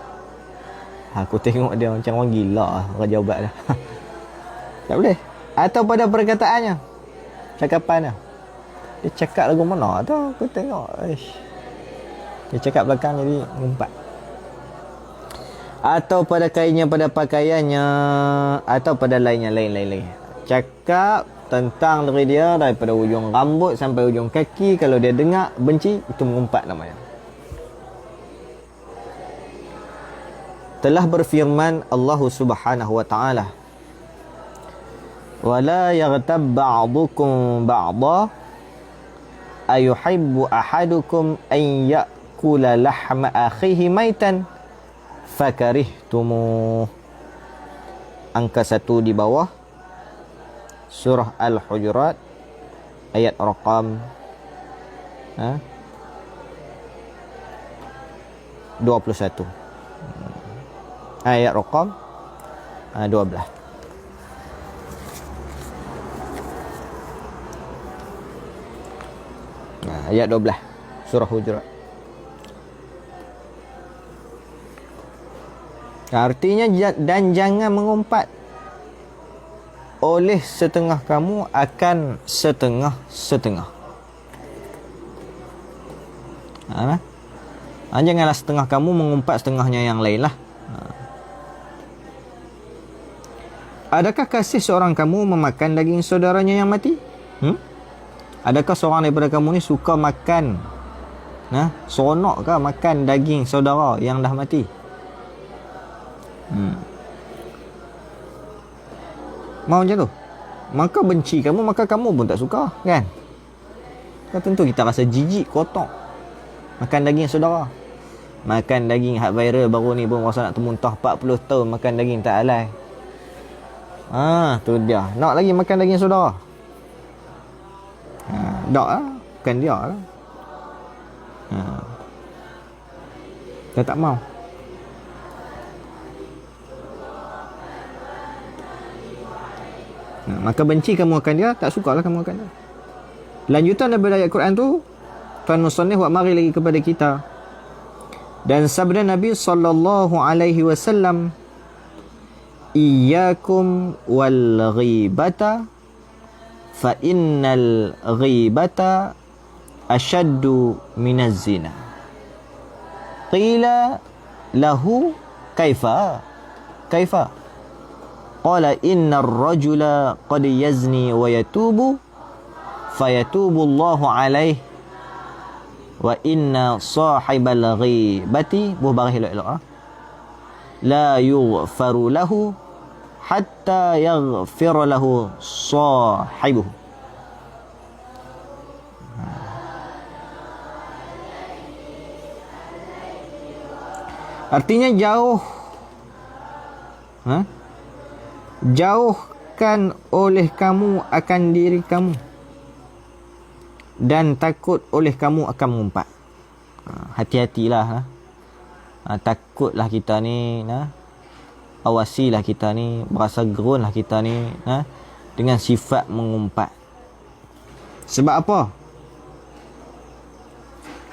aku tengok dia macam orang gila orang jawab dah. Tak boleh. Atau pada perkataannya, cakapannya. Dia cakap lagu mana tu, aku tengok. Dia cakap belakang jadi ngumpat. Atau pada kainnya, pada pakaiannya, atau pada lain. Cakap tentang diri dia daripada ujung rambut sampai ujung kaki. Kalau dia dengar benci, itu mengumpat namanya. Telah berfirman Allah Subhanahu wa taala, "Wala yaghtab ba'dukum ba'dha ayuhibbu ahadukum an ya'kula lahma akhihi maitan fakarihtumuh." Angka 1 di bawah surah Al-Hujurat ayat raqam 21. Ayat raqam 12. Ayat 12 surah Hujurat. Artinya, dan jangan mengumpat oleh setengah kamu akan setengah-setengah. Janganlah setengah kamu mengumpat setengahnya yang lain lah. Adakah kasih seorang kamu memakan daging saudaranya yang mati? Adakah seorang daripada kamu ni suka makan, seronok ke makan daging saudara yang dah mati? Mau macam tu? Maka benci kamu, maka kamu pun tak suka, kan? Tentu kita rasa jijik, kotor makan daging saudara. Makan daging hak viral baru ni pun rasa nak termuntah. 40 tahun makan daging tak halal. Tu dia. Nak lagi makan daging saudara? Tak lah. Bukan dia lah. Dia tak mau. Maka benci kamu akan dia, tak sukalah kamu akan dia. Lanjutan daripada ayat Quran tu, Tuan Musannif buat mari lagi kepada kita. Dan sabda Nabi sallallahu alaihi wasallam, "Iyyakum wal ghibata fa innal ghibata ashaddu minaz zina." Qila lahu kaifa? Qala innar rajula qad yazni wa yatubu fayatubu Allahu alaihi wa inna sahibal ghibati bubarih elok-elok la yughfaru lahu hatta yaghfir lahu sahibuhu. Artinya jauhkan oleh kamu akan diri kamu dan takut oleh kamu akan mengumpat. Hati-hatilah. Takutlah kita ni, awasilah kita ni, berasa gerunlah kita ni dengan sifat mengumpat. Sebab apa?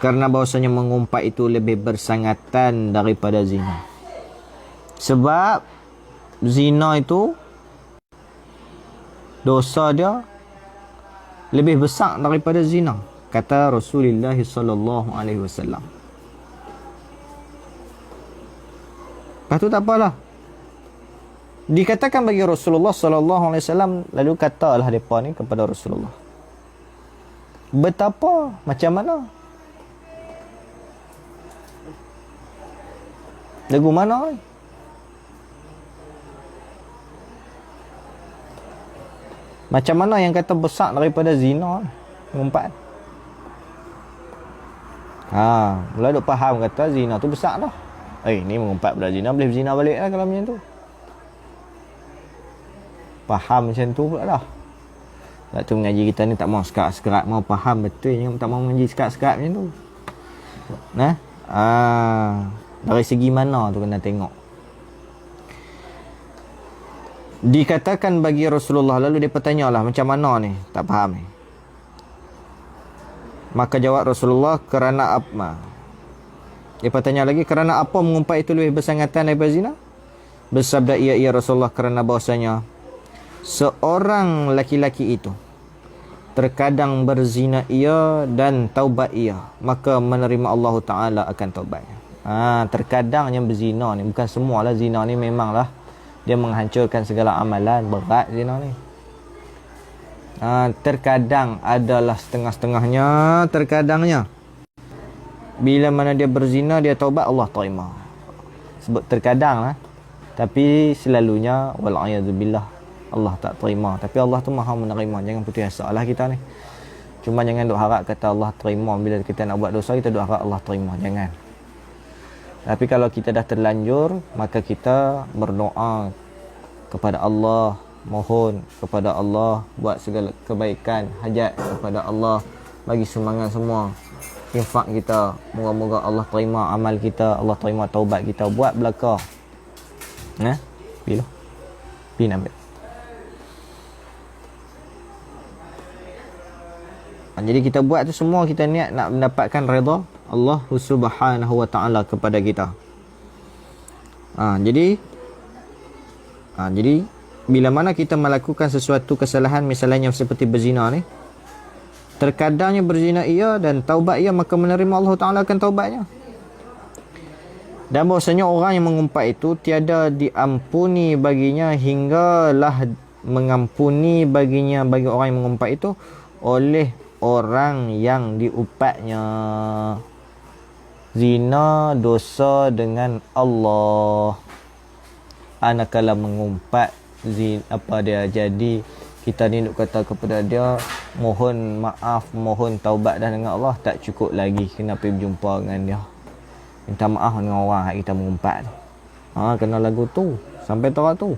Kerana bahawasanya mengumpat itu lebih bersangatan daripada zina. Sebab zina itu dosa dia lebih besar daripada zina, kata Rasulullah sallallahu alaihi wasallam. Lepas tu tak apalah. Dikatakan bagi Rasulullah sallallahu alaihi wasallam, lalu katalah depa ni kepada Rasulullah, betapa, macam mana? Lagu mana ni? Macam mana yang kata besar daripada zina ni? Mengumpat. Mula duk faham kata zina tu besar dah. Ni mengumpat pada zina, boleh berzina balik lah kalau macam tu. Faham macam tu pula dah. Sebab tu mengaji kita ni tak mau sekat-sekat, mau faham betul, tak mau mengaji sekat-sekat macam tu. Dari segi mana tu kena tengok. Dikatakan bagi Rasulullah, lalu dia bertanyalah macam mana ni, tak faham ni. Maka jawab Rasulullah, kerana apa? Dia tanya lagi, kerana apa mengumpat itu lebih bersangatan daripada zina? Bersabda ia, ya Rasulullah, kerana bahasanya seorang laki-laki itu terkadang berzina ia dan taubat ia, maka menerima Allah Ta'ala akan taubatnya. Terkadang yang berzina ni, bukan semualah zina ni, memanglah dia menghancurkan segala amalan, berat zina ni. Terkadang adalah setengah-setengahnya, terkadangnya bila mana dia berzina, dia taubat, Allah terima. Sebut terkadang lah. Tapi selalunya wal'ayazubillah, Allah tak terima. Tapi Allah tu maha menerima. Jangan putus asa lah kita ni. Cuma jangan duk harap kata Allah terima. Bila kita nak buat dosa, kita duk harap Allah terima. Jangan. Tapi kalau kita dah terlanjur, maka kita berdoa kepada Allah, mohon kepada Allah, buat segala kebaikan, hajat kepada Allah, bagi semangat semua infak kita. Moga-moga Allah terima amal kita, Allah terima taubat kita. Buat belaka. Bila? Bila ambil. Jadi kita buat tu semua, kita niat nak mendapatkan redha Allah Subhanahu wa ta'ala kepada kita. Jadi bila mana kita melakukan sesuatu kesalahan, misalnya seperti berzina ni, terkadangnya berzina ia dan taubat ia, maka menerima Allah Ta'ala akan taubatnya. Dan bahasanya orang yang mengumpat itu tiada diampuni baginya hinggalah mengampuni baginya, bagi orang yang mengumpat itu, oleh orang yang diupatnya. Zina dosa dengan Allah. Kalau mengumpat apa dia jadi, kita ni nak kata kepada dia mohon maaf, mohon taubat dah dengan Allah, tak cukup lagi, kena pergi berjumpa dengan dia, minta maaf dengan orang yang kita mengumpat tu. Kena lagu tu sampai tahu tu.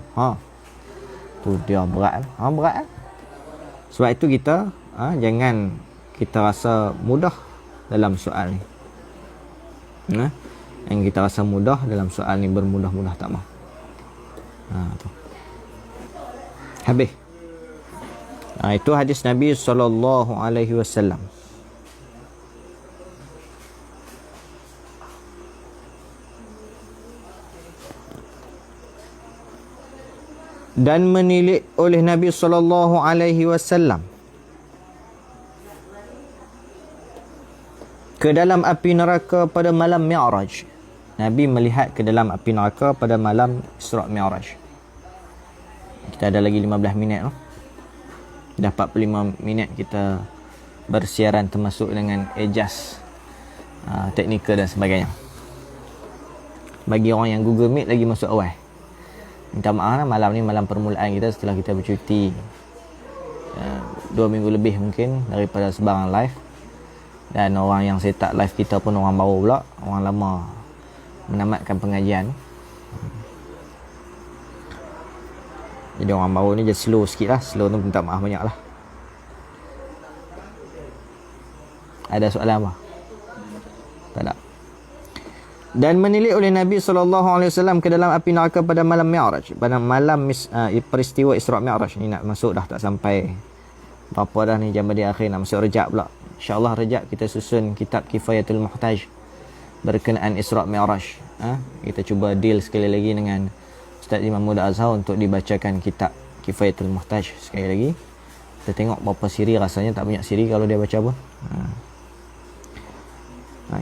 Tu dia berat. Berat. Sebab itu kita jangan kita rasa mudah dalam soal ni. Yang kita rasa mudah dalam soal ni, bermudah-mudah tak mau. Tu. Habis. Itu hadis Nabi SAW. Dan menilik oleh Nabi SAW ke dalam api neraka pada malam Mi'raj. Nabi melihat ke dalam api neraka pada malam Isra' Mi'raj. Kita ada lagi 15 minit. Dah 45 minit kita bersiaran, termasuk dengan adjust teknikal dan sebagainya. Bagi orang yang Google Meet lagi masuk awal, minta maaf lah, malam ni malam permulaan kita setelah kita bercuti 2 minggu lebih mungkin daripada sebarang live. Dan orang yang set up live kita pun orang baru pula, orang lama menamatkan pengajian. Jadi orang baru ni jadi slow sikit lah. Slow tu minta maaf banyak lah. Ada soalan apa? Tak ada. Dan menilik oleh Nabi SAW ke dalam api neraka pada malam Mi'raj, pada malam peristiwa Isra' Mi'raj. Ni nak masuk dah, tak sampai berapa dah ni, jam di akhir nak masuk Rejab pula. InsyaAllah Rejab kita susun kitab Kifayatul Muhtaj berkenaan Isra' Mi'raj. Kita cuba deal sekali lagi dengan Ustaz Imam Muda Azhar untuk dibacakan kitab Kifayatul Muhtaj sekali lagi. Kita tengok berapa siri, rasanya tak banyak siri kalau dia baca pun.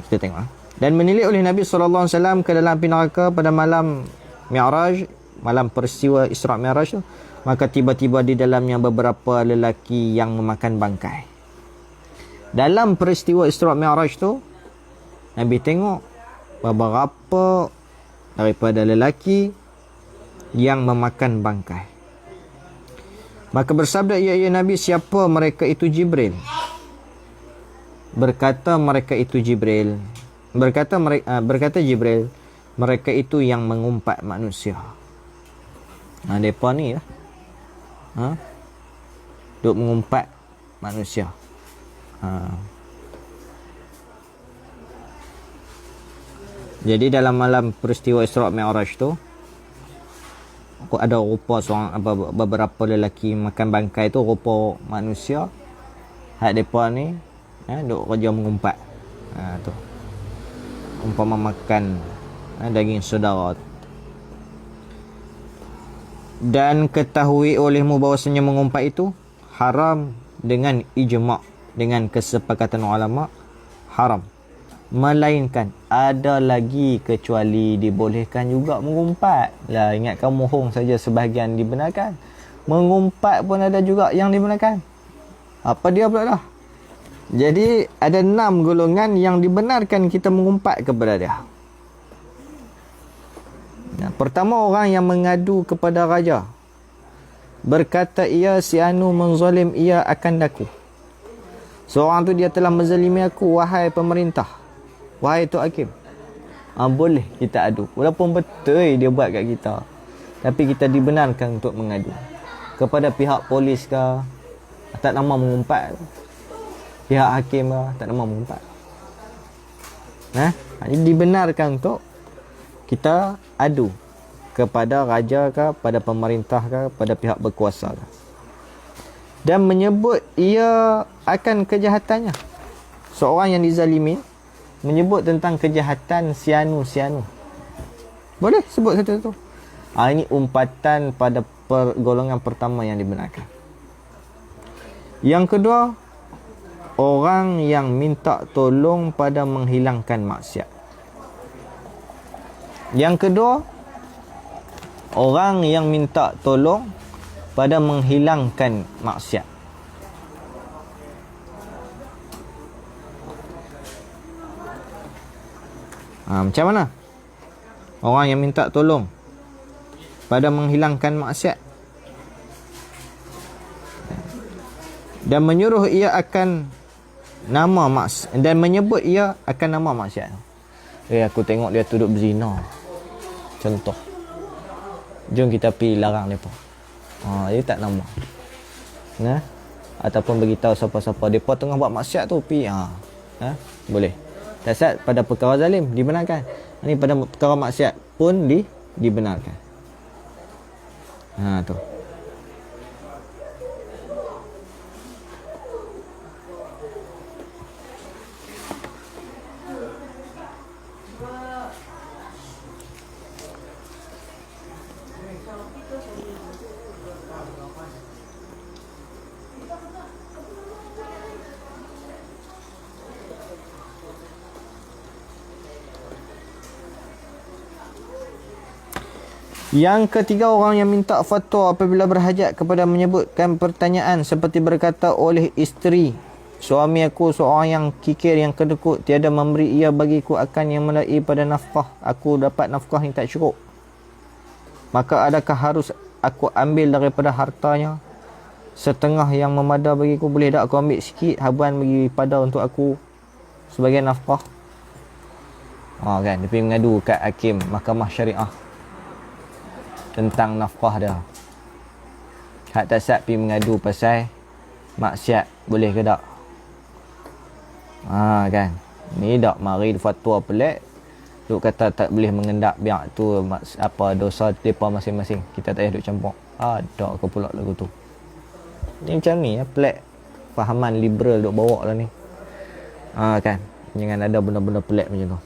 Kita tengok. Dan menilik oleh Nabi SAW ke dalam api neraka pada malam Mi'raj, malam peristiwa Isra' Mi'raj tu, maka tiba-tiba di dalamnya beberapa lelaki yang memakan bangkai. Dalam peristiwa Isra' Mi'raj tu, Nabi tengok beberapa daripada lelaki yang memakan bangkai. Maka bersabda ia Nabi, siapa mereka itu? Jibril. Berkata Jibril, mereka itu yang mengumpat manusia. Mereka ni lah, duk mengumpat manusia. Jadi dalam malam peristiwa Isra' Mi'raj tu, ada rupa beberapa lelaki makan bangkai tu rupa manusia. Hak depa ni duk kerja mengumpat. Tu. umpama makan daging saudara. Dan ketahui olehmu bahawasanya mengumpat itu haram dengan ijma', dengan kesepakatan ulama, haram. Melainkan ada lagi kecuali dibolehkan juga mengumpat. Lah, ingat kamu mohong saja sebahagian dibenarkan. Mengumpat pun ada juga yang dibenarkan. Apa dia pula dah? Jadi ada 6 golongan yang dibenarkan kita mengumpat kepada dia. Pertama, orang yang mengadu kepada raja, berkata ia si anu menzalim ia akan daku. Seorang tu dia telah menzalimi aku, wahai pemerintah, wahai Tok Hakim. Boleh kita adu. Walaupun betul dia buat kat kita, tapi kita dibenarkan untuk mengadu kepada pihak polis ke, tak nama mengumpat, pihak hakim ke, tak nama mengumpat. Jadi dibenarkan untuk kita adu kepada raja ke, pada pemerintah ke, pada pihak berkuasa ke, dan menyebut ia akan kejahatannya. Seorang yang dizalimi menyebut tentang kejahatan sianu. Boleh sebut satu-satu. Ini umpatan pada golongan pertama yang dibenarkan. Yang kedua, orang yang minta tolong pada menghilangkan maksiat. Yang kedua, orang yang minta tolong pada menghilangkan maksiat. Macam mana? Orang yang minta tolong pada menghilangkan maksiat dan menyuruh ia akan nama maksiat, dan menyebut ia akan nama maksiat. Aku tengok dia duduk berzina, contoh, jom kita pergi larang mereka. Dia tak nama. Ataupun beritahu siapa-siapa mereka tengah buat maksiat tu, pergi. Boleh. Dasar pada perkara zalim dibenarkan. Ini pada perkara maksiat pun dibenarkan. Tu. Yang ketiga, orang yang minta fatwa apabila berhajat kepada menyebutkan pertanyaan seperti berkata oleh isteri, suami aku seorang yang kikir, yang kedekut, tiada memberi ia bagiku akan yang melai pada nafkah. Aku dapat nafkah yang tak cukup. Maka adakah harus aku ambil daripada hartanya setengah yang memada bagiku? Boleh tak aku ambil sikit habuan bagi pada untuk aku sebagai nafkah? Kan, dia pergi mengadu kat hakim mahkamah syariah tentang nafkah dia. Hak tak sat pergi mengadu pasal maksiat, boleh ke tak? Kan, ni dak mari fatwa pelik, duk kata tak boleh mengendak biar tu apa dosa depa masing-masing, kita tak payah duk campur. Ada ke pula lagu tu. Ni macam ni pelik, fahaman liberal duk bawa lah ni. Kan, jangan ada benda-benda pelik macam tu.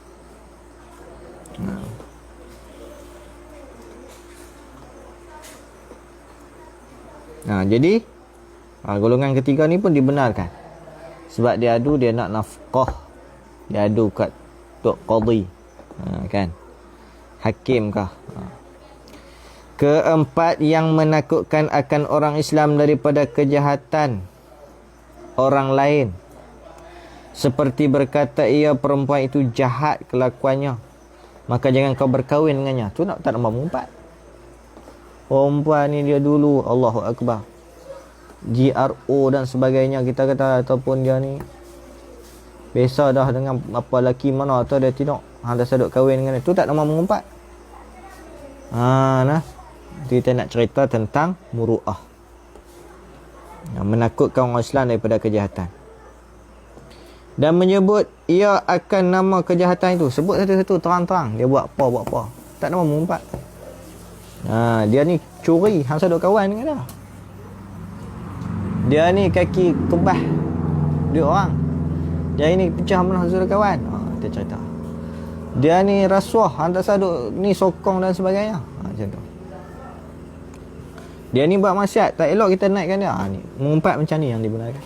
Jadi golongan ketiga ni pun dibenarkan. Sebab dia adu, dia nak nafkah, dia adu kat tok qadhi, kan, hakim kah. Keempat, yang menakutkan akan orang Islam daripada kejahatan orang lain, seperti berkata ia perempuan itu jahat kelakuannya, maka jangan kau berkahwin dengannya. Tu tak nak mengumpat. Perempuan ni dia dulu, Allahu Akbar, GRO dan sebagainya kita kata, ataupun dia ni biasa dah dengan apa lelaki mana atau dia tidak, dah sadut kahwin dengan dia, tu tak nak mengumpat. Kita nak cerita tentang muru'ah, menakutkan orang Islam daripada kejahatan, dan menyebut ia akan nama kejahatan itu. Sebut satu-satu terang-terang dia buat apa, tak nak mengumpat. Dia ni curi, hang sadut kawan dengan dia. Dia ni kaki kebah duit orang, dia ni pecah mana sadut kawan. Kita cerita Dia ni rasuah, hantar saduk ni sokong dan sebagainya. Macam tu. Dia ni buat maksiat, tak elok kita naikkan dia. Ni mengumpat macam ni yang dibenarkan.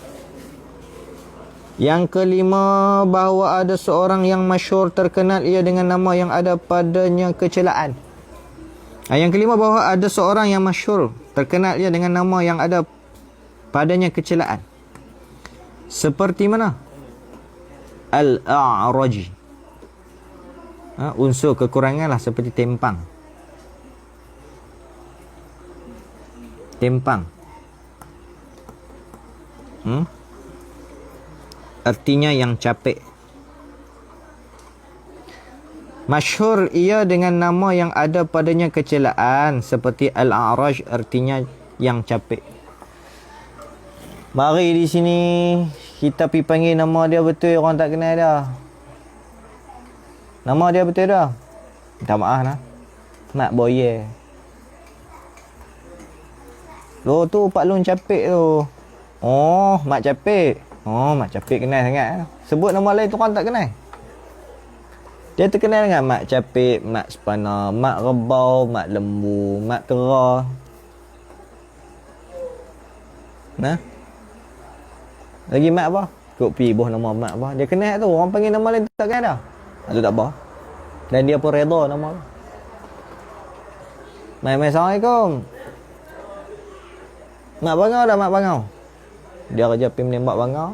Yang kelima, bahawa ada seorang yang masyhur terkenal ia dengan nama yang ada padanya kecelaan. Yang kelima, bahawa ada seorang yang masyhur terkenal ia dengan nama yang ada padanya kecelaan. Seperti mana? Al-a'raji. Unsur kekurangan lah, seperti tempang. Artinya yang capek. Masyhur ia dengan nama yang ada padanya kecelaan, seperti Al-A'raj, artinya yang capek. Mari di sini kita pergi panggil nama dia betul, orang tak kenal dia. Nama dia betul dah. Minta maaf lah. Mak Boye. Lo tu Pak Long Capek tu. Oh, Mak Capek. Oh, Mak Capek kenal sangat. Sebut nama lain tu orang tak kenal. Dia terkenal dengan Mak Capek, Mak Sepana, Mak Rebau, Mak Lembu, Mak Kera. Nah. Lagi Mak apa? Kok pergi buah nama Mak apa? Dia kenal tu. Orang panggil nama lain tu tak kenal dah. Itu tak apa. Dan dia pun redha nama tu. Mai Assalamualaikum. Mak Bangau dah, Mak Bangau. Dia kerja pergi menembak Bangau.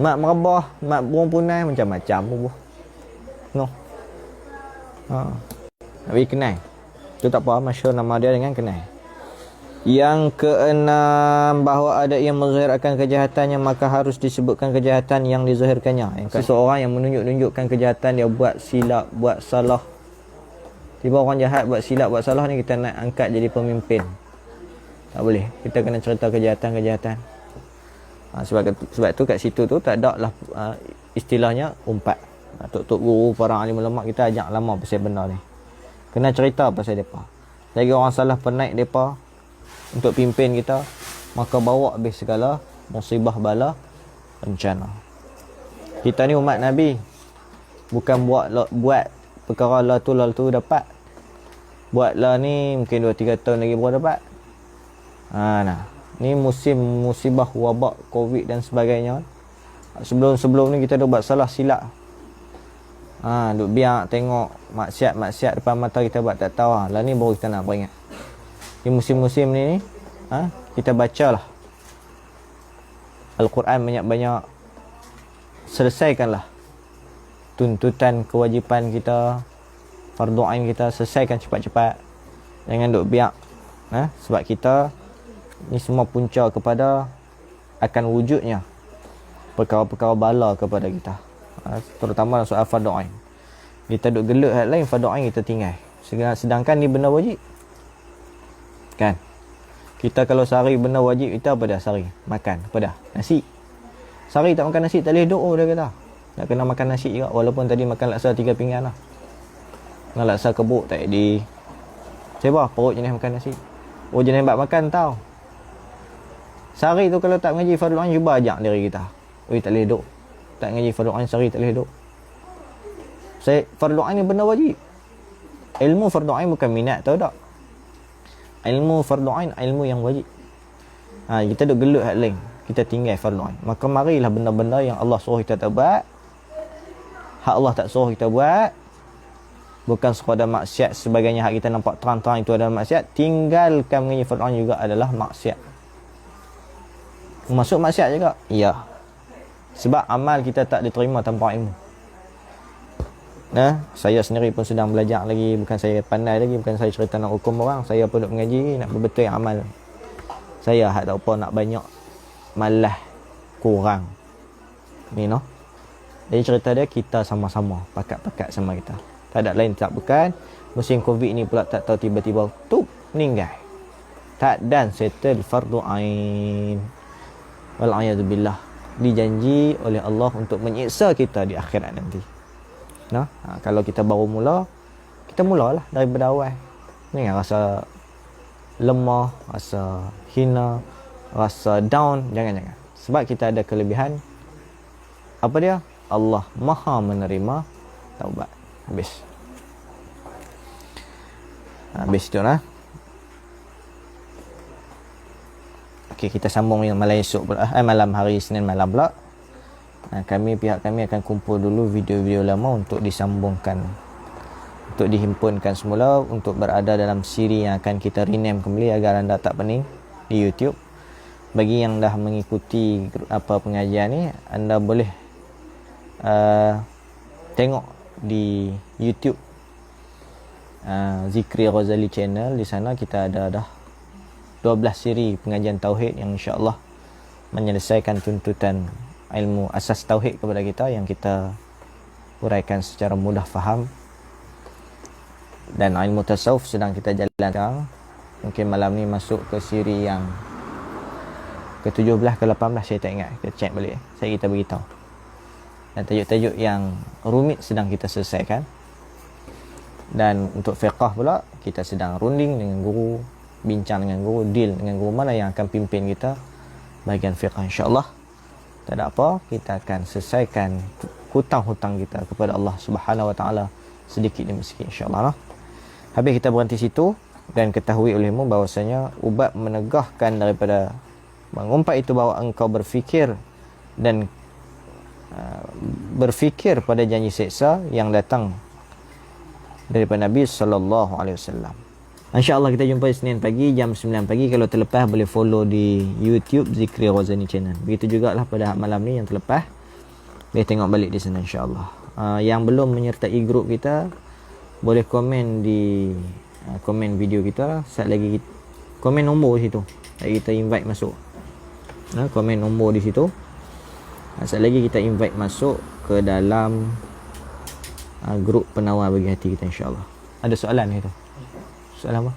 Mak Merebah, Mak Burung Punai, macam-macam pun. No. Tapi kenal. Itu tak apa, masyhur nama dia dengan kenal. Yang keenam, bahawa ada yang menzahirkan kejahatannya, maka harus disebutkan kejahatan yang dizahirkannya. Seseorang yang menunjuk-nunjukkan kejahatan dia buat silap, buat salah. Tiba orang jahat buat silap, buat salah ni kita nak angkat jadi pemimpin. Tak boleh. Kita kena cerita kejahatan-kejahatan. Sebab tu kat situ tu tak ada lah istilahnya umpat. Tok-tok guru, para alim ulama kita ajak lama pasal benda ni. Kena cerita pasal depa. Lagi orang salah penaik depa untuk pimpin kita, maka bawa habis segala musibah bala bencana. Kita ni umat Nabi, bukan buat perkara lah tu dapat. Buatlah ni mungkin 2-3 tahun lagi baru dapat. Nah, ni musim musibah wabak Covid dan sebagainya. Sebelum ni kita dah buat salah silap. Duk biar tengok maksiat depan mata kita buat tak tahu. Lah ni baru kita nak peringat. Di musim-musim ni kita bacalah Al-Quran banyak-banyak. Selesaikanlah tuntutan kewajipan kita, fardu ain kita, selesaikan cepat-cepat. Jangan duk biak. Sebab kita ni semua punca kepada akan wujudnya perkara-perkara bala kepada kita. Terutama soal fardu ain. Kita duk gelut hal lain, fardu ain kita tinggal. Sedangkan ni benda wajib. Kan? Kita kalau sehari benda wajib kita apa dah sehari? Makan. Apa dah? Nasi. Sehari tak makan nasi tak boleh doa dia kata. Nak kena makan nasi juga. Walaupun tadi makan laksa 3 pinggan lah. Dengan laksa kebuk tak di. Sebab perut jenis makan nasi. Oh jenis bab makan tau. Sehari tu kalau tak mengaji fardu ain cuba ajak diri kita. Oi tak boleh duk. Tak mengaji fardu ain sehari tak boleh duk. Fardu ain ni benda wajib. Ilmu fardu ain bukan minat tahu tak? Ilmu fardu ain ilmu yang wajib. Kita duk gelut hak lain, kita tinggal fardu ain. Maka marilah benda-benda yang Allah suruh kita buat, hak Allah tak suruh kita buat, bukan sekadar maksiat sebagainya hak kita nampak terang-terang itu adalah maksiat, tinggalkan mengaji fardu ain juga adalah maksiat. Masuk maksiat juga? Ya. Sebab amal kita tak diterima tanpa ilmu. Saya sendiri pun sedang belajar lagi. Bukan saya pandai lagi, bukan saya cerita nak hukum orang. Saya pun nak mengaji, nak berbetul amal. Saya tak apa nak banyak, malah kurang. Ni no. Jadi cerita dia kita sama-sama, pakat-pakat sama kita. Tak ada lain tak bukan. Musim Covid ni pula tak tahu tiba-tiba tup meninggal. Tak dan settle fardu ain. Wal'ayazubillah. Dijanji oleh Allah untuk menyiksa kita di akhirat nanti. Kalau kita baru mula, kita mulalah daripada awal. Jangan rasa lemah, rasa hina, rasa down. Jangan. Sebab kita ada kelebihan. Apa dia? Allah Maha menerima taubat. Habis tu lah. Okey, kita sambung yang malam esok pula. Malam hari Isnin malam pula. Pihak kami akan kumpul dulu video-video lama untuk disambungkan, untuk dihimpunkan semula, untuk berada dalam siri yang akan kita rename kembali agar anda tak pening di YouTube. Bagi yang dah mengikuti pengajian ni, anda boleh tengok di YouTube Zikri Ghazali channel. Di sana kita ada dah 12 siri pengajian tauhid yang insya-Allah menyelesaikan tuntutan ilmu asas tauhid kepada kita, yang kita uraikan secara mudah faham. Dan ilmu tasawuf sedang kita jalankan. Mungkin malam ni masuk ke siri yang ke-17 ke-18, saya tak ingat. Kita check balik. Kita beritahu. Dan tajuk-tajuk yang rumit sedang kita selesaikan. Dan untuk fiqah pula, kita sedang runding dengan guru, bincang dengan guru, deal dengan guru mana yang akan pimpin kita bahagian fiqah, insya-Allah. Tak ada apa, kita akan selesaikan hutang-hutang kita kepada Allah Subhanahu Wa Taala sedikit demi sedikit, insya-Allah. Habis kita berhenti situ, dan ketahui olehmu bahwasanya ubat menegahkan daripada mengumpat itu bahawa engkau berfikir dan berfikir pada janji seksa yang datang daripada Nabi sallallahu alaihi wasallam. InsyaAllah kita jumpa Isnin pagi jam 9 pagi. Kalau terlepas boleh follow di YouTube Zikri Ghazali channel. Begitu jugalah pada malam ni yang terlepas, boleh tengok balik di sana, insyaAllah. Yang belum menyertai grup kita, boleh komen di komen video kita. Saat lagi komen nombor di situ, kita invite masuk. Komen nombor di situ. Saat lagi kita invite masuk ke dalam grup penawar bagi hati kita, insyaAllah. Ada soalan itu? Soalan apa?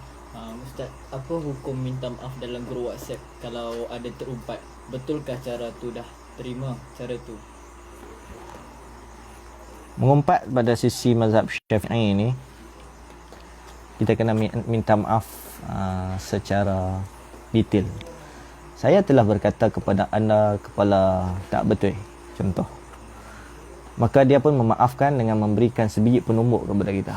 Ustaz, apa hukum minta maaf dalam grup WhatsApp kalau ada terumpat? Betulkah cara tu dah terima cara tu? Mengumpat pada sisi mazhab Syafi'i ini, kita kena minta maaf secara detail. Saya telah berkata kepada anda kepala tak betul, contoh. Maka dia pun memaafkan dengan memberikan sebiji penumbuk kepada kita.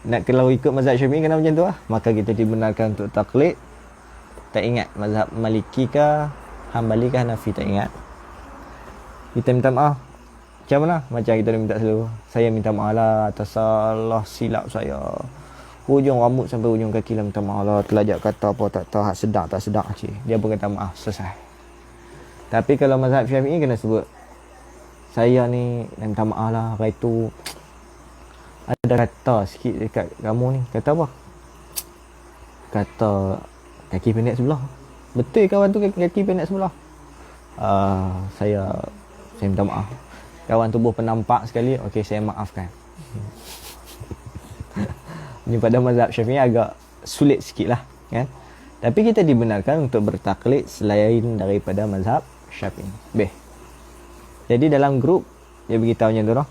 Nak kalau ikut mazhab Syafi'i kena macam tu lah. Maka kita dibenarkan untuk taklid. Tak ingat mazhab Maliki kah, Hambali kah, Hanafi, tak ingat. Kita minta maaf. Macam mana? Macam kita dah minta selalu. Saya minta maaf lah atas salah silap saya. Hujung rambut sampai hujung kaki lah minta maaf lah. Telajak kata apa tak tahu, tak sedap cik. Dia pun kata maaf, selesai. Tapi kalau mazhab Syafi'i kena sebut, saya ni minta maaf lah, hari tu ada kata sikit dekat kamu ni. Kata apa? Kata kaki pendek sebelah. Betul kawan tu kaki pendek sebelah. Saya minta maaf. Kawan tubuh penampak sekali, okey saya maafkan. Ini pada mazhab Syafi'i agak sulit sikit lah, kan? Tapi kita dibenarkan untuk bertaklid selain daripada mazhab Syafi'i. Jadi dalam grup dia beritahu macam tu lah.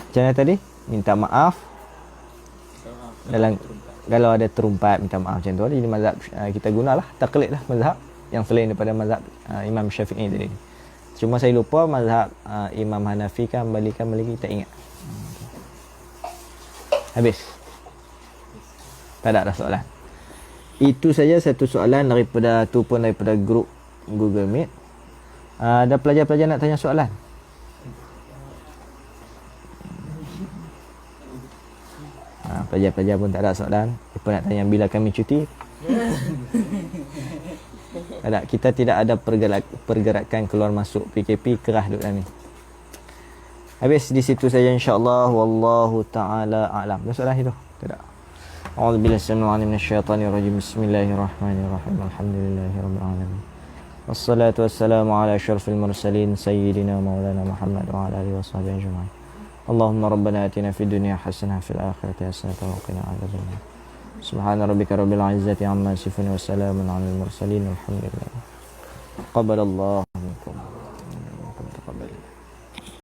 Macam mana tadi? Minta maaf dalam kalau ada terumpat, minta maaf macam tu. Jadi mazhab kita gunalah taklid lah mazhab yang selain daripada mazhab Imam Syafi'i tadi. Cuma saya lupa mazhab Imam Hanafi kan, Hambali kan, Maliki, tak ingat. Habis. Tak ada soalan. Itu saja satu soalan daripada tu pun daripada grup Google Meet. Ada pelajar-pelajar nak tanya soalan? Pelajar-pelajar pun tak ada soalan. Mereka nak tanya bila kami cuti. Tak, kita tidak ada pergerakan keluar masuk PKP, kerah duduk ni. Habis di situ saja insya-Allah. Wallahu taala a'lam. Ada soalan itu? Tak ada. A'udzubillahi minasyaitonir rajim. Bismillahirrahmanirrahim. Alhamdulillahirabbil alamin. Wassalatu wassalamu ala asyrafil mursalin sayyidina maulana Muhammad wa ala alihi washabbihi ajma'in. Allahumma rabbana atina fid dunya hasanah fil akhirati hasanah wa qina adzabannar. Subhana rabbika rabbil izzati amma yasifun wa salamun alal mursalin walhamdulillah. Qabbalallahu minkum.